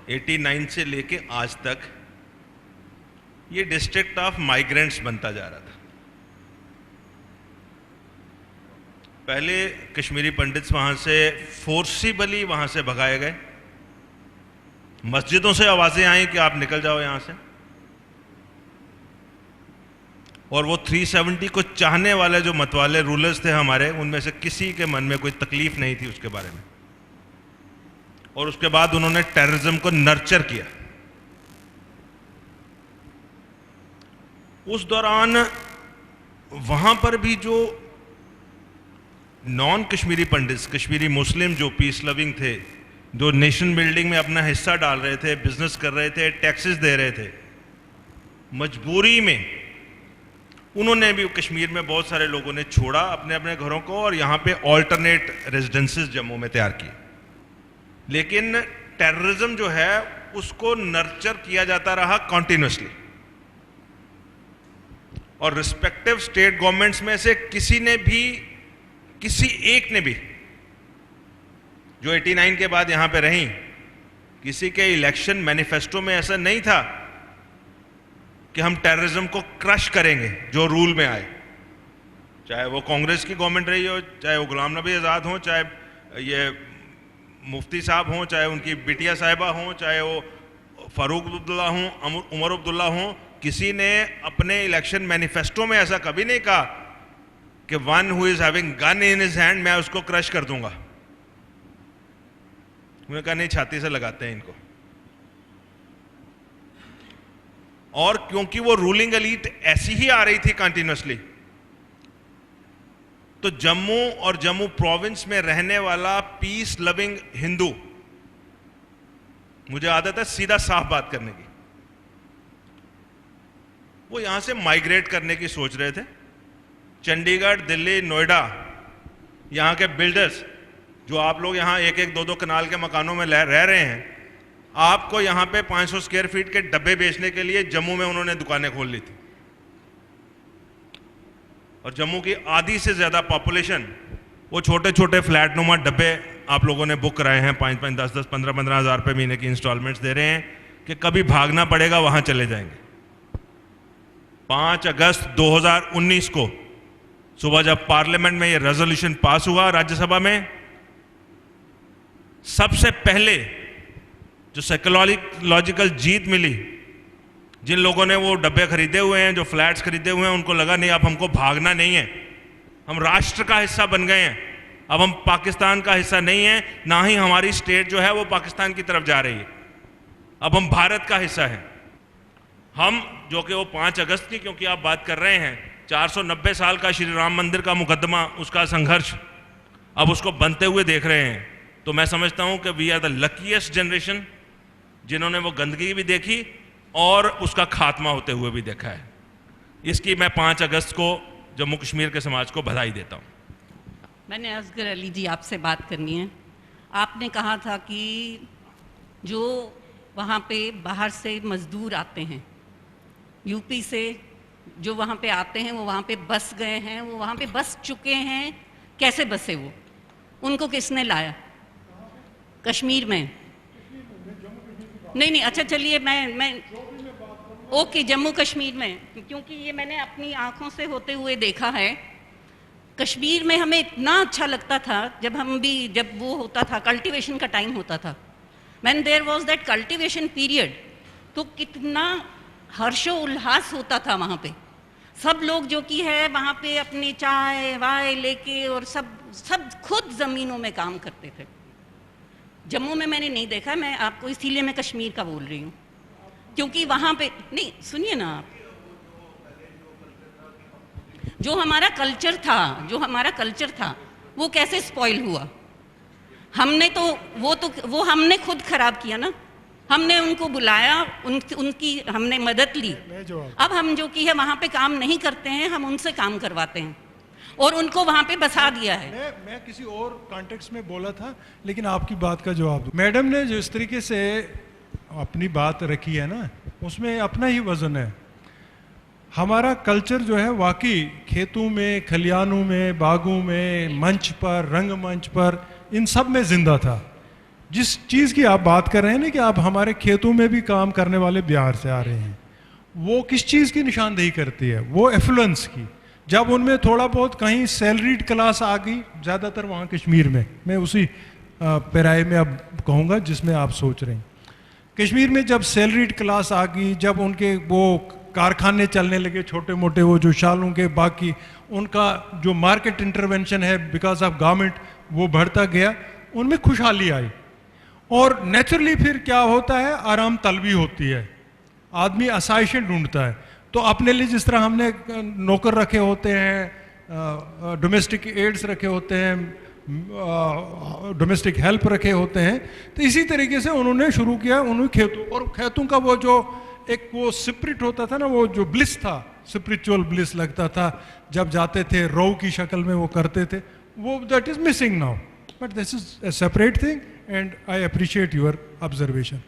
89 से लेके आज तक ये डिस्ट्रिक्ट ऑफ माइग्रेंट्स बनता जा रहा था। पहले कश्मीरी पंडित्स वहां से फोर्सिबली वहां से भगाए गए, मस्जिदों से आवाजें आई कि आप निकल जाओ यहां से, और वो 370 को चाहने वाले जो मतवाले रूलर्स थे हमारे, उनमें से किसी के मन में कोई तकलीफ नहीं थी उसके बारे में। और उसके बाद उन्होंने टेररिज्म को नर्चर किया। उस दौरान वहां पर भी जो नॉन कश्मीरी पंडित्स, कश्मीरी मुस्लिम जो पीस लविंग थे, जो नेशन बिल्डिंग में अपना हिस्सा डाल रहे थे, बिजनेस कर रहे थे, टैक्सेस दे रहे थे, मजबूरी में उन्होंने भी, कश्मीर में बहुत सारे लोगों ने छोड़ा अपने अपने घरों को और यहाँ पे ऑल्टरनेट रेजिडेंसेस जम्मू में तैयार किए। लेकिन टेररिज्म जो है उसको नर्चर किया जाता रहा कॉन्टिन्यूसली, और रिस्पेक्टिव स्टेट गवर्नमेंट्स में से किसी ने भी, किसी एक ने भी, जो 89 के बाद यहां पे रही, किसी के इलेक्शन मैनिफेस्टो में ऐसा नहीं था कि हम टेररिज्म को क्रश करेंगे जो रूल में आए, चाहे वो कांग्रेस की गवर्नमेंट रही हो, चाहे वो गुलाम नबी आज़ाद हो, चाहे ये मुफ्ती साहब हों, चाहे उनकी बिटिया साहिबा हों, चाहे वो फारूक अब्दुल्ला हों, उमर अब्दुल्ला हों, किसी ने अपने इलेक्शन मैनिफेस्टो में ऐसा कभी नहीं कहा कि one who is having gun in his hand मैं उसको क्रश कर दूंगा। उन्होंने कहा नहीं, छाती से लगाते हैं इनको। और क्योंकि वो रूलिंग एलीट ऐसी ही आ रही थी कंटिन्यूसली, तो जम्मू और जम्मू प्रोविंस में रहने वाला पीस लविंग हिंदू, मुझे आदत है सीधा साफ बात करने की, वो यहां से माइग्रेट करने की सोच रहे थे। चंडीगढ़, दिल्ली, नोएडा, यहां के बिल्डर्स, जो आप लोग यहां 1-1, 2-2 कनाल के मकानों में रह रहे हैं, आपको यहां पे 500 स्क्वायर फीट के डब्बे बेचने के लिए जम्मू में उन्होंने दुकानें खोल ली थी। और जम्मू की आधी से ज्यादा पॉपुलेशन वो छोटे छोटे फ्लैट नुमा डब्बे आप लोगों ने बुक कराए हैं, 5-5, 10-10, 15-15 हज़ार रुपये महीने की इंस्टॉलमेंट्स दे रहे हैं कि कभी भागना पड़ेगा वहां चले जाएंगे। 5 अगस्त 2019 को सुबह जब पार्लियामेंट में ये रेजोल्यूशन पास हुआ राज्यसभा में, सबसे पहले जो साइकोलॉजिकल जीत मिली, जिन लोगों ने वो डब्बे खरीदे हुए हैं, जो फ्लैट्स खरीदे हुए हैं, उनको लगा नहीं अब हमको भागना नहीं है, हम राष्ट्र का हिस्सा बन गए हैं, अब हम पाकिस्तान का हिस्सा नहीं है, ना ही हमारी स्टेट जो है वो पाकिस्तान की तरफ जा रही है, अब हम भारत का हिस्सा है। हम जो कि वो 5 अगस्त की, क्योंकि आप बात कर रहे हैं, 490 साल का श्री राम मंदिर का मुकदमा, उसका संघर्ष अब उसको बनते हुए देख रहे हैं। तो मैं समझता हूं कि we are the luckiest generation जिन्होंने वो गंदगी भी देखी और उसका खात्मा होते हुए भी देखा है। इसकी मैं 5 अगस्त को जम्मू कश्मीर के समाज को बधाई देता हूं। मैंने असगर अली जी आपसे बात करनी है। आपने कहा था कि जो वहाँ पे बाहर से मज़दूर आते हैं, यूपी से जो वहाँ पे आते हैं, वो वहाँ पे बस गए हैं, वो वहाँ पे बस चुके हैं, कैसे बसे वो, उनको किसने लाया? कश्मीर में नहीं, अच्छा चलिए, मैं ओके, जम्मू कश्मीर में, क्योंकि ये मैंने अपनी आंखों से होते हुए देखा है। कश्मीर में हमें इतना अच्छा लगता था जब वो होता था, कल्टीवेशन का टाइम होता था, when there was that cultivation period, तो कितना हर्षो उल्लास होता था वहाँ पे। सब लोग जो कि है वहाँ पे अपनी चाय वाय लेके और सब खुद ज़मीनों में काम करते थे। जम्मू में मैंने नहीं देखा, मैं आपको इसीलिए मैं कश्मीर का बोल रही हूँ, क्योंकि वहाँ पे नहीं, सुनिए ना आप, जो हमारा कल्चर था वो कैसे स्पॉइल हुआ? हमने तो वो हमने खुद खराब किया ना। हमने उनको बुलाया, उनकी हमने मदद ली। अब हम जो कि है वहाँ पे काम नहीं करते हैं, हम उनसे काम करवाते हैं और उनको वहाँ पे बसा दिया है। मैं किसी और कॉन्टेक्स्ट में बोला था, लेकिन आपकी बात का जवाब दूं। मैडम ने जिस तरीके से अपनी बात रखी है ना, उसमें अपना ही वजन है। हमारा कल्चर जो है वाकई खेतों में, खलियानों में, बागों में, मंच पर, रंगमंच पर, इन सब में जिंदा था। जिस चीज़ की आप बात कर रहे हैं ना कि आप हमारे खेतों में भी काम करने वाले बिहार से आ रहे हैं, वो किस चीज़ की निशानदेही करती है? वो एफ्लुएंस की। जब उनमें थोड़ा बहुत कहीं सैलरीड क्लास आ गई, ज़्यादातर वहाँ कश्मीर में, मैं उसी पैराए में अब कहूँगा जिसमें आप सोच रहे हैं, कश्मीर में जब सैलरीड क्लास आ गई, जब उनके वो कारखाने चलने लगे छोटे मोटे, वो जो शालों के, बाकी उनका जो मार्केट इंटरवेंशन है बिकॉज ऑफ गवर्नमेंट, वो बढ़ता गया, उनमें खुशहाली आई। और नेचुरली फिर क्या होता है, आराम तलबी होती है, आदमी आसाइशें ढूंढता है। तो अपने लिए जिस तरह हमने नौकर रखे होते हैं, डोमेस्टिक एड्स रखे होते हैं, डोमेस्टिक हेल्प रखे होते हैं, तो इसी तरीके से उन्होंने शुरू किया। उन्होंने खेतों का वो जो एक वो स्पिरिट होता था ना, वो जो ब्लिस था, स्पिरिचुअल ब्लिस लगता था जब जाते थे, रो की शक्ल में वो करते थे, वो that is missing now. But this is a separate thing and I appreciate your observation.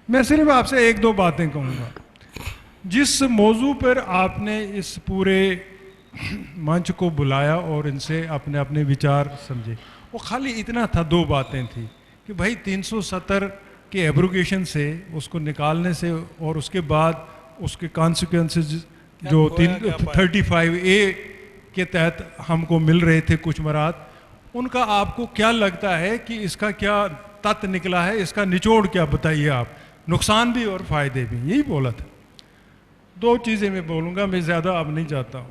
मैं सिर्फ आपसे एक दो बातें कहूँगा। जिस मौजू पर आपने इस पूरे मंच को बुलाया और इनसे अपने अपने विचार समझे, वो खाली इतना था, दो बातें थी कि भाई 370 के एब्रोगेशन से, उसको निकालने से, और उसके बाद उसके कॉन्सिक्वेंसेस जो 35A के तहत हमको मिल रहे थे कुछ मराद, उनका आपको क्या लगता है कि इसका क्या तत्व निकला है, इसका निचोड़ क्या बताइए आप, नुकसान भी और फायदे भी। यही बोला था। दो चीज़ें मैं बोलूँगा, मैं ज़्यादा अब नहीं चाहता हूँ।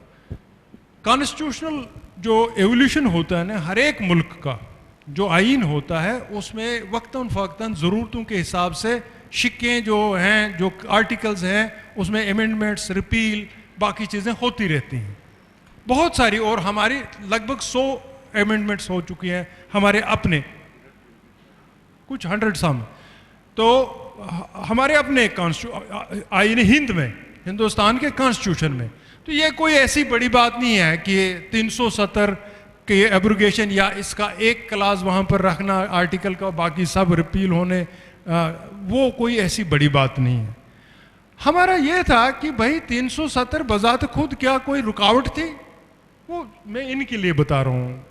कॉन्स्टिट्यूशनल जो एवोल्यूशन होता है ना, हर एक मुल्क का जो आइन होता है, उसमें वक्तन फ़वक्तन ज़रूरतों के हिसाब से शिक्कें जो हैं, जो आर्टिकल्स हैं, उसमें अमेंडमेंट्स, रिपील, बाकी चीज़ें होती रहती हैं बहुत सारी। और हमारी लगभग 100 अमेंडमेंट्स हो चुकी हैं हमारे अपने, कुछ 100 सम। तो हमारे अपने आइन हिंद में, हिंदुस्तान के कॉन्स्टिट्यूशन में, तो ये कोई ऐसी बड़ी बात नहीं है कि 370 के एब्रोगेशन या इसका एक क्लास वहाँ पर रखना आर्टिकल का, बाकी सब रिपील होने, वो कोई ऐसी बड़ी बात नहीं है। हमारा ये था कि भाई 370 बजात खुद क्या कोई रुकावट थी? वो मैं इनके लिए बता रहा हूँ,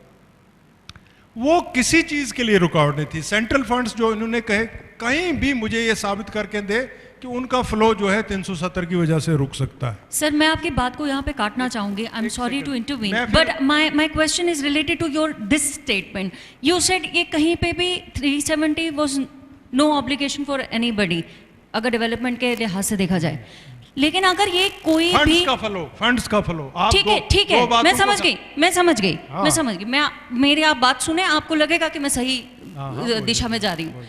वो किसी चीज़ के लिए रुकावट नहीं थी। सेंट्रल फंड्स जो इन्होंने कहे, कहीं भी मुझे ये साबित करके दे कि उनका फ्लो जो है 370 की वजह से रुक सकता है। सर, मैं आपकी बात को यहाँ पे काटना चाहूंगी। I am sorry to intervene, but my question is related to your this statement. You said ये कहीं पे भी 370 was no obligation for anybody, अगर डेवलपमेंट के लिहाज से देखा जाए। लेकिन अगर ये कोई भी फंड्स का फ्लो, ठीक है, ठीक है, मैं समझ गई। मेरी आप बात सुने, आपको लगेगा कि मैं सही दिशा में जा रही हूँ।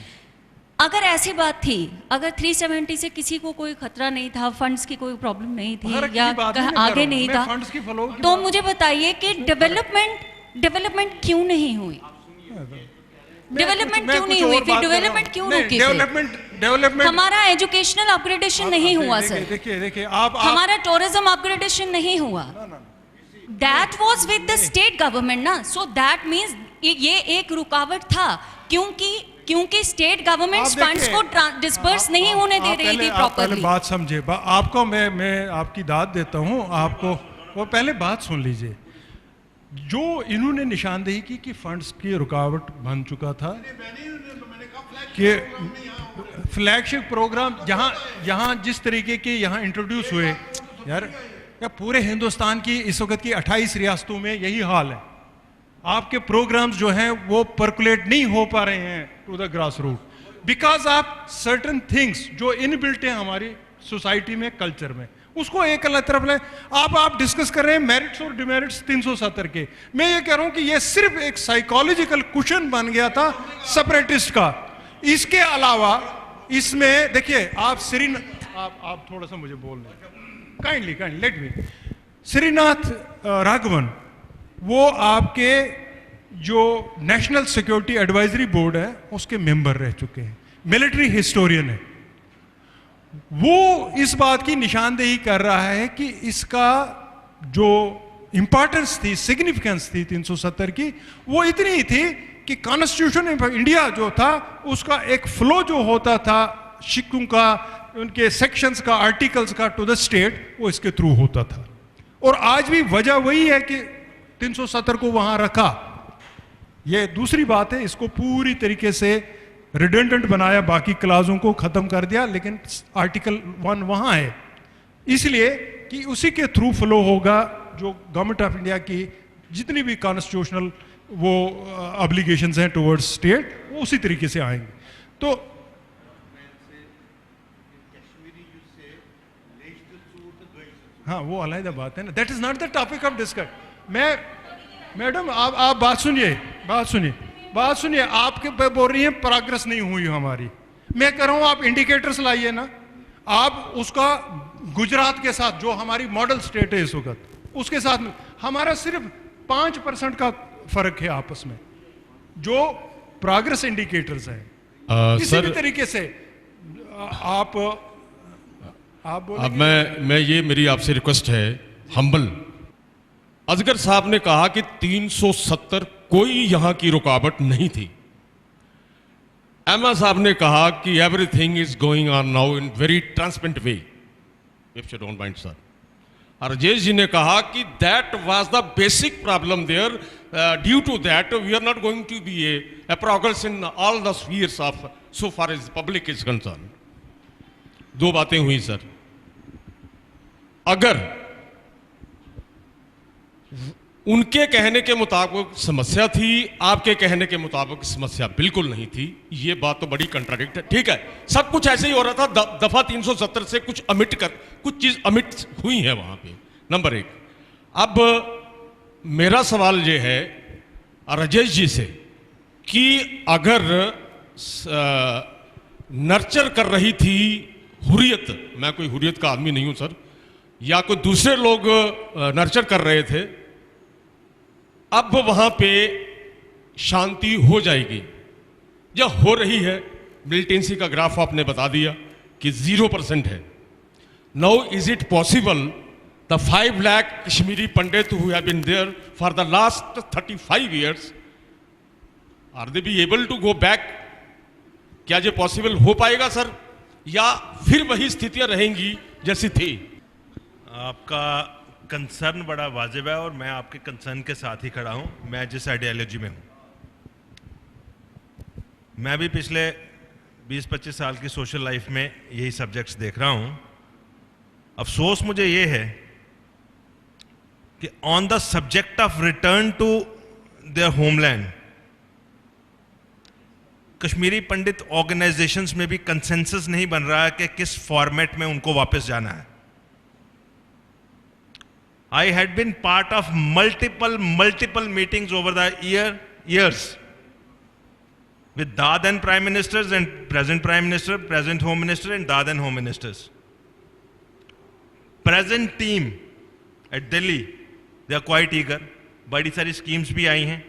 अगर ऐसी बात थी, अगर 370 से किसी को कोई खतरा नहीं था, फंड्स की कोई प्रॉब्लम नहीं थी, या आगे नहीं था, तो मुझे बताइए कि डेवलपमेंट क्यों नहीं हुई? डेवलपमेंट क्यों नहीं हुई? फिर डेवलपमेंट क्यों रुकी? डेवलपमेंट हमारा एजुकेशनल अपग्रेडेशन नहीं हुआ सर। देखिए आप हमारा टूरिज्म अपग्रेडेशन नहीं हुआ। That was with the state government ना, सो दैट मींस ये एक रुकावट था, क्योंकि स्टेट गवर्नमेंट फंड्स को डिस्पर्स नहीं होने दे रही थी प्रॉपर्ली। बात समझे, आपको मैं आपकी दाद देता हूँ आपको, वो पहले बात सुन लीजिए। जो इन्होंने निशानदेही की कि फंड्स की रुकावट बन चुका था, कि फ्लैगशिप प्रोग्राम यहाँ जिस तरीके के यहाँ इंट्रोड्यूस हुए, यार पूरे हिंदुस्तान की इस वक्त की 28 रियासतों में यही हाल है। आपके प्रोग्राम्स जो हैं वो पर्कुलेट नहीं हो पा रहे हैं to the grass root because of certain things जो इनबिल्ट है हमारी सोसाइटी में, कल्चर में। उसको एक अलग तरफ ले आप डिस्कस कर रहे हैं मेरिट्स और डिमेरिट्स 370 के। मैं ये कह रहा हूं कि ये सिर्फ एक साइकोलॉजिकल कुशन बन गया था सेपरेटिस्ट का। इसके अलावा इसमें देखिए, आप थोड़ा सा मुझे बोलने kindly let me. Srinath Raghavan वो आपके जो नेशनल सिक्योरिटी एडवाइजरी बोर्ड है उसके मेंबर रह चुके हैं, मिलिट्री हिस्टोरियन है। वो इस बात की निशानदेही कर रहा है कि इसका जो इंपॉर्टेंस थी, सिग्निफिकेंस थी 370 की, वो इतनी थी कि कॉन्स्टिट्यूशन ऑफ इंडिया जो था उसका एक फ्लो जो होता था सिक्कों का, उनके सेक्शंस का, आर्टिकल्स का टू द स्टेट, वो इसके थ्रू होता था। और आज भी वजह वही है कि 370 को वहां रखा। ये दूसरी बात है, इसको पूरी तरीके से रिडंडेंट बनाया, बाकी क्लाजों को खत्म कर दिया, लेकिन आर्टिकल 1 वहां है इसलिए कि उसी के थ्रू फ्लो होगा जो गवर्नमेंट ऑफ इंडिया की जितनी भी कॉन्स्टिट्यूशनल वो ऑब्लिगेशंस हैं टुवर्ड्स स्टेट, वो उसी तरीके से आएंगे। तो हाँ, वो अलग बात है ना, that is not the topic of discuss. Madam आप बात सुनिए, आपके पे बोल रही हैं प्रोग्रेस नहीं हुई हमारी। मैं कह रहा हूं आप इंडिकेटर्स लाइए ना, आप उसका गुजरात के साथ जो हमारी मॉडल स्टेट है इस वक्त, उसके साथ हमारा सिर्फ 5% का फर्क है आपस में, जो प्रोग्रेस इंडिकेटर्स है। इसी भी तरीके से आप अब मैं ये मेरी आपसे रिक्वेस्ट है हम्बल। असगर साहब ने कहा कि 370 कोई यहां की रुकावट नहीं थी। एमा साहब ने कहा कि everything is going on now in very transparent way, if you don't mind sir. और राजेश जी ने कहा कि that was the basic problem there, due to that we are not going to be a progress in all the spheres of so far as public is concern. दो बातें हुई sir. अगर उनके कहने के मुताबिक समस्या थी, आपके कहने के मुताबिक समस्या बिल्कुल नहीं थी, ये बात तो बड़ी कंट्राडिक्ट है। ठीक है, सब कुछ ऐसे ही हो रहा था, दफा 370 से कुछ चीज अमिट हुई है वहां पे, नंबर 1। अब मेरा सवाल ये है राजेश जी से कि अगर नर्चर कर रही थी हुर्रियत, मैं कोई हुर्रियत का आदमी नहीं हूं सर, या कोई दूसरे लोग नर्चर कर रहे थे, अब वहां पे शांति हो जाएगी या हो रही है? मिलिटेंसी का ग्राफ आपने बता दिया कि 0% है। Now is it possible the 5 lakh Kashmiri Pandit who have been there for the last 35 years, are they be able to go back? क्या ये पॉसिबल हो पाएगा सर, या फिर वही स्थितियां रहेंगी जैसी थी? आपका कंसर्न बड़ा वाजिब है और मैं आपके कंसर्न के साथ ही खड़ा हूं। मैं जिस आइडियोलॉजी में हूं, मैं भी पिछले 20-25 साल की सोशल लाइफ में यही सब्जेक्ट्स देख रहा हूं। अफसोस मुझे ये है कि on the subject of return to their homeland, Kashmiri Pandit organisations में भी कंसेंसस नहीं बन रहा है कि किस फॉर्मेट में उनको वापस जाना है। I had been part of multiple meetings over the years with then Prime Ministers and present Prime Minister, present Home Minister and then Home Ministers. Present team at Delhi, they are quite eager. बड़ी सारी schemes भी आई हैं,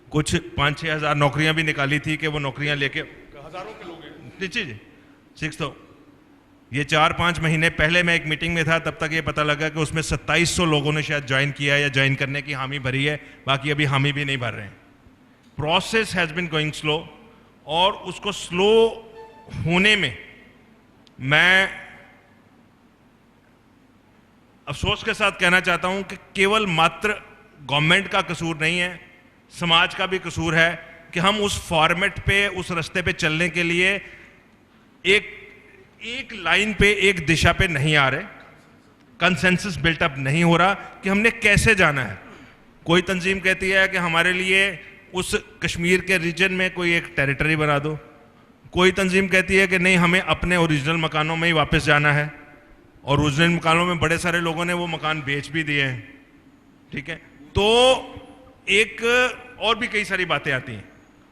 कुछ 5-6 हज़ार नौकरियां भी निकाली थी कि वो नौकरियां लेके हजारों के लोग हैं। जी 6 तो ये 4-5 महीने पहले मैं एक मीटिंग में था, तब तक ये पता लगा कि उसमें 2700 लोगों ने शायद ज्वाइन किया या ज्वाइन करने की हामी भरी है, बाकी अभी हामी भी नहीं भर रहे हैं। Process has been going slow, और उसको स्लो होने में मैं अफसोस के साथ कहना चाहता हूं कि केवल मात्र गवर्नमेंट का कसूर नहीं है, समाज का भी कसूर है कि हम उस फॉर्मेट पे, उस रास्ते पे चलने के लिए एक लाइन पे, एक दिशा पे नहीं आ रहे। कंसेंसस बिल्टअप नहीं हो रहा कि हमने कैसे जाना है। कोई तंजीम कहती है कि हमारे लिए उस कश्मीर के रीजन में कोई एक टेरिटरी बना दो, कोई तंजीम कहती है कि नहीं, हमें अपने ओरिजिनल मकानों में ही वापस जाना है, और ओरिजिनल मकानों में बड़े सारे लोगों ने वो मकान बेच भी दिए हैं। ठीक है, तो एक और भी कई सारी बातें आती हैं।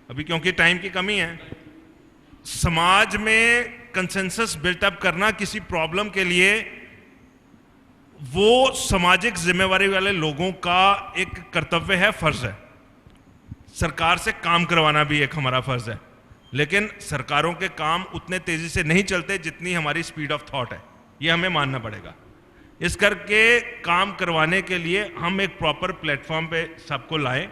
अभी क्योंकि टाइम की कमी है, समाज में कंसेंसस बिल्टअप करना किसी प्रॉब्लम के लिए वो सामाजिक जिम्मेवारी वाले लोगों का एक कर्तव्य है, फर्ज है। सरकार से काम करवाना भी एक हमारा फर्ज है, लेकिन सरकारों के काम उतने तेजी से नहीं चलते जितनी हमारी स्पीड ऑफ थॉट है, ये हमें मानना पड़ेगा। इस करके काम करवाने के लिए हम एक प्रॉपर प्लेटफॉर्म पे सबको लाएं।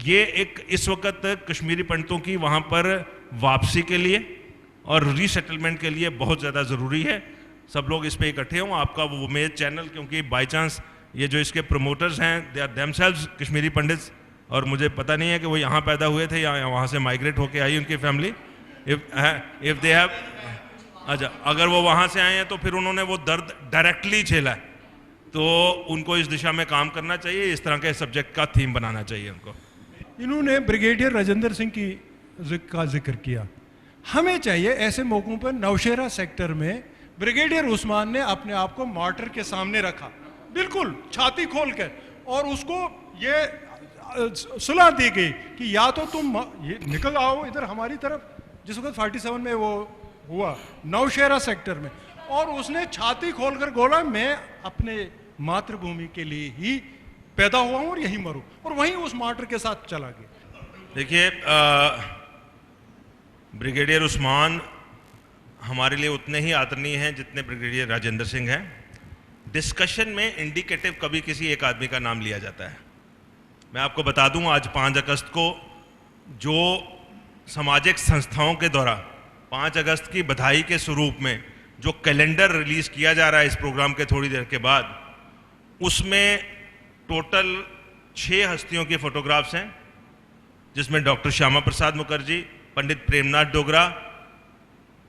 ये एक इस वक्त कश्मीरी पंडितों की वहाँ पर वापसी के लिए और रीसेटलमेंट के लिए बहुत ज़्यादा ज़रूरी है। सब लोग इस पे इकट्ठे हों। आपका वो मेरे चैनल, क्योंकि बाई चांस ये जो इसके प्रमोटर्स हैं they are themselves Kashmiri Pandits, और मुझे पता नहीं है कि वो यहाँ पैदा हुए थे या वहाँ से माइग्रेट होके आई उनकी फैमिली। इफ़ दे हैव, अच्छा, अगर वो वहाँ से आए हैं तो फिर उन्होंने वो दर्द डायरेक्टली झेला है, तो उनको इस दिशा में काम करना चाहिए। इस तरह के सब्जेक्ट का थीम बनाना चाहिए उनको। इन्होंने ब्रिगेडियर राजेंद्र सिंह का जिक्र किया। हमें चाहिए ऐसे मौकों पर, नौशेरा सेक्टर में ब्रिगेडियर उस्मान ने अपने आप को मार्टर के सामने रखा, बिल्कुल छाती खोल कर, और उसको ये सुलह दी गई कि या तो तुम ये निकल आओ इधर हमारी तरफ, जिस वक्त 47 में वो हुआ नौशेरा सेक्टर में, और उसने छाती खोलकर बोला मैं अपने मातृभूमि के लिए ही पैदा हुआ हूं और यही मरूं, और वहीं उस मार्टर के साथ चला गया। देखिए, ब्रिगेडियर उस्मान हमारे लिए उतने ही आदरणीय हैं जितने ब्रिगेडियर राजेंद्र सिंह हैं। डिस्कशन में इंडिकेटिव कभी किसी एक आदमी का नाम लिया जाता है। मैं आपको बता दूं, आज 5 अगस्त को जो सामाजिक संस्थाओं के द्वारा 5 अगस्त की बधाई के स्वरूप में जो कैलेंडर रिलीज किया जा रहा है इस प्रोग्राम के थोड़ी देर के बाद, उसमें टोटल 6 हस्तियों की फोटोग्राफ्स हैं, जिसमें डॉक्टर श्यामा प्रसाद मुखर्जी, पंडित प्रेमनाथ डोगरा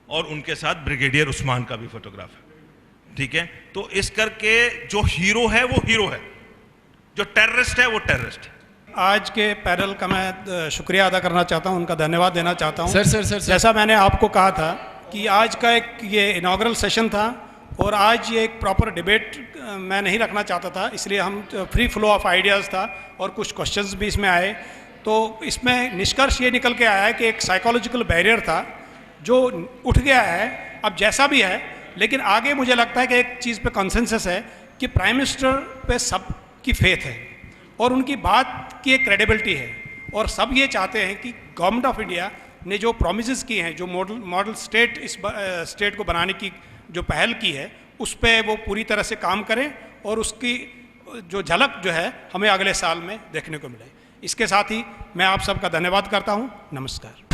और उनके साथ ब्रिगेडियर उस्मान का भी फोटोग्राफ है। ठीक है, तो इस करके जो हीरो है वो हीरो है, जो टेररिस्ट है वो टेररिस्ट है। आज के पैनल का मैं शुक्रिया अदा करना चाहता हूं, उनका धन्यवाद देना चाहता हूं। सर जैसा मैंने आपको कहा था कि आज का एक ये इनॉग्रल सेशन था और आज ये एक प्रॉपर डिबेट मैं नहीं रखना चाहता था, इसलिए हम फ्री फ्लो ऑफ आइडियाज़ था और कुछ क्वेश्चंस भी इसमें आए। तो इसमें निष्कर्ष ये निकल के आया है कि एक साइकोलॉजिकल बैरियर था जो उठ गया है, अब जैसा भी है। लेकिन आगे मुझे लगता है कि एक चीज़ पे कंसेंसस है कि प्राइम मिनिस्टर पे सबकी फेथ है और उनकी बात की एक क्रेडिबिलिटी है, और सब ये चाहते हैं कि गवर्नमेंट ऑफ इंडिया ने जो प्रॉमिसेस की हैं, जो मॉडल स्टेट इस स्टेट को बनाने की जो पहल की है, उस पर वो पूरी तरह से काम करें और उसकी जो झलक जो है हमें अगले साल में देखने को मिले। इसके साथ ही मैं आप सबका धन्यवाद करता हूँ। नमस्कार।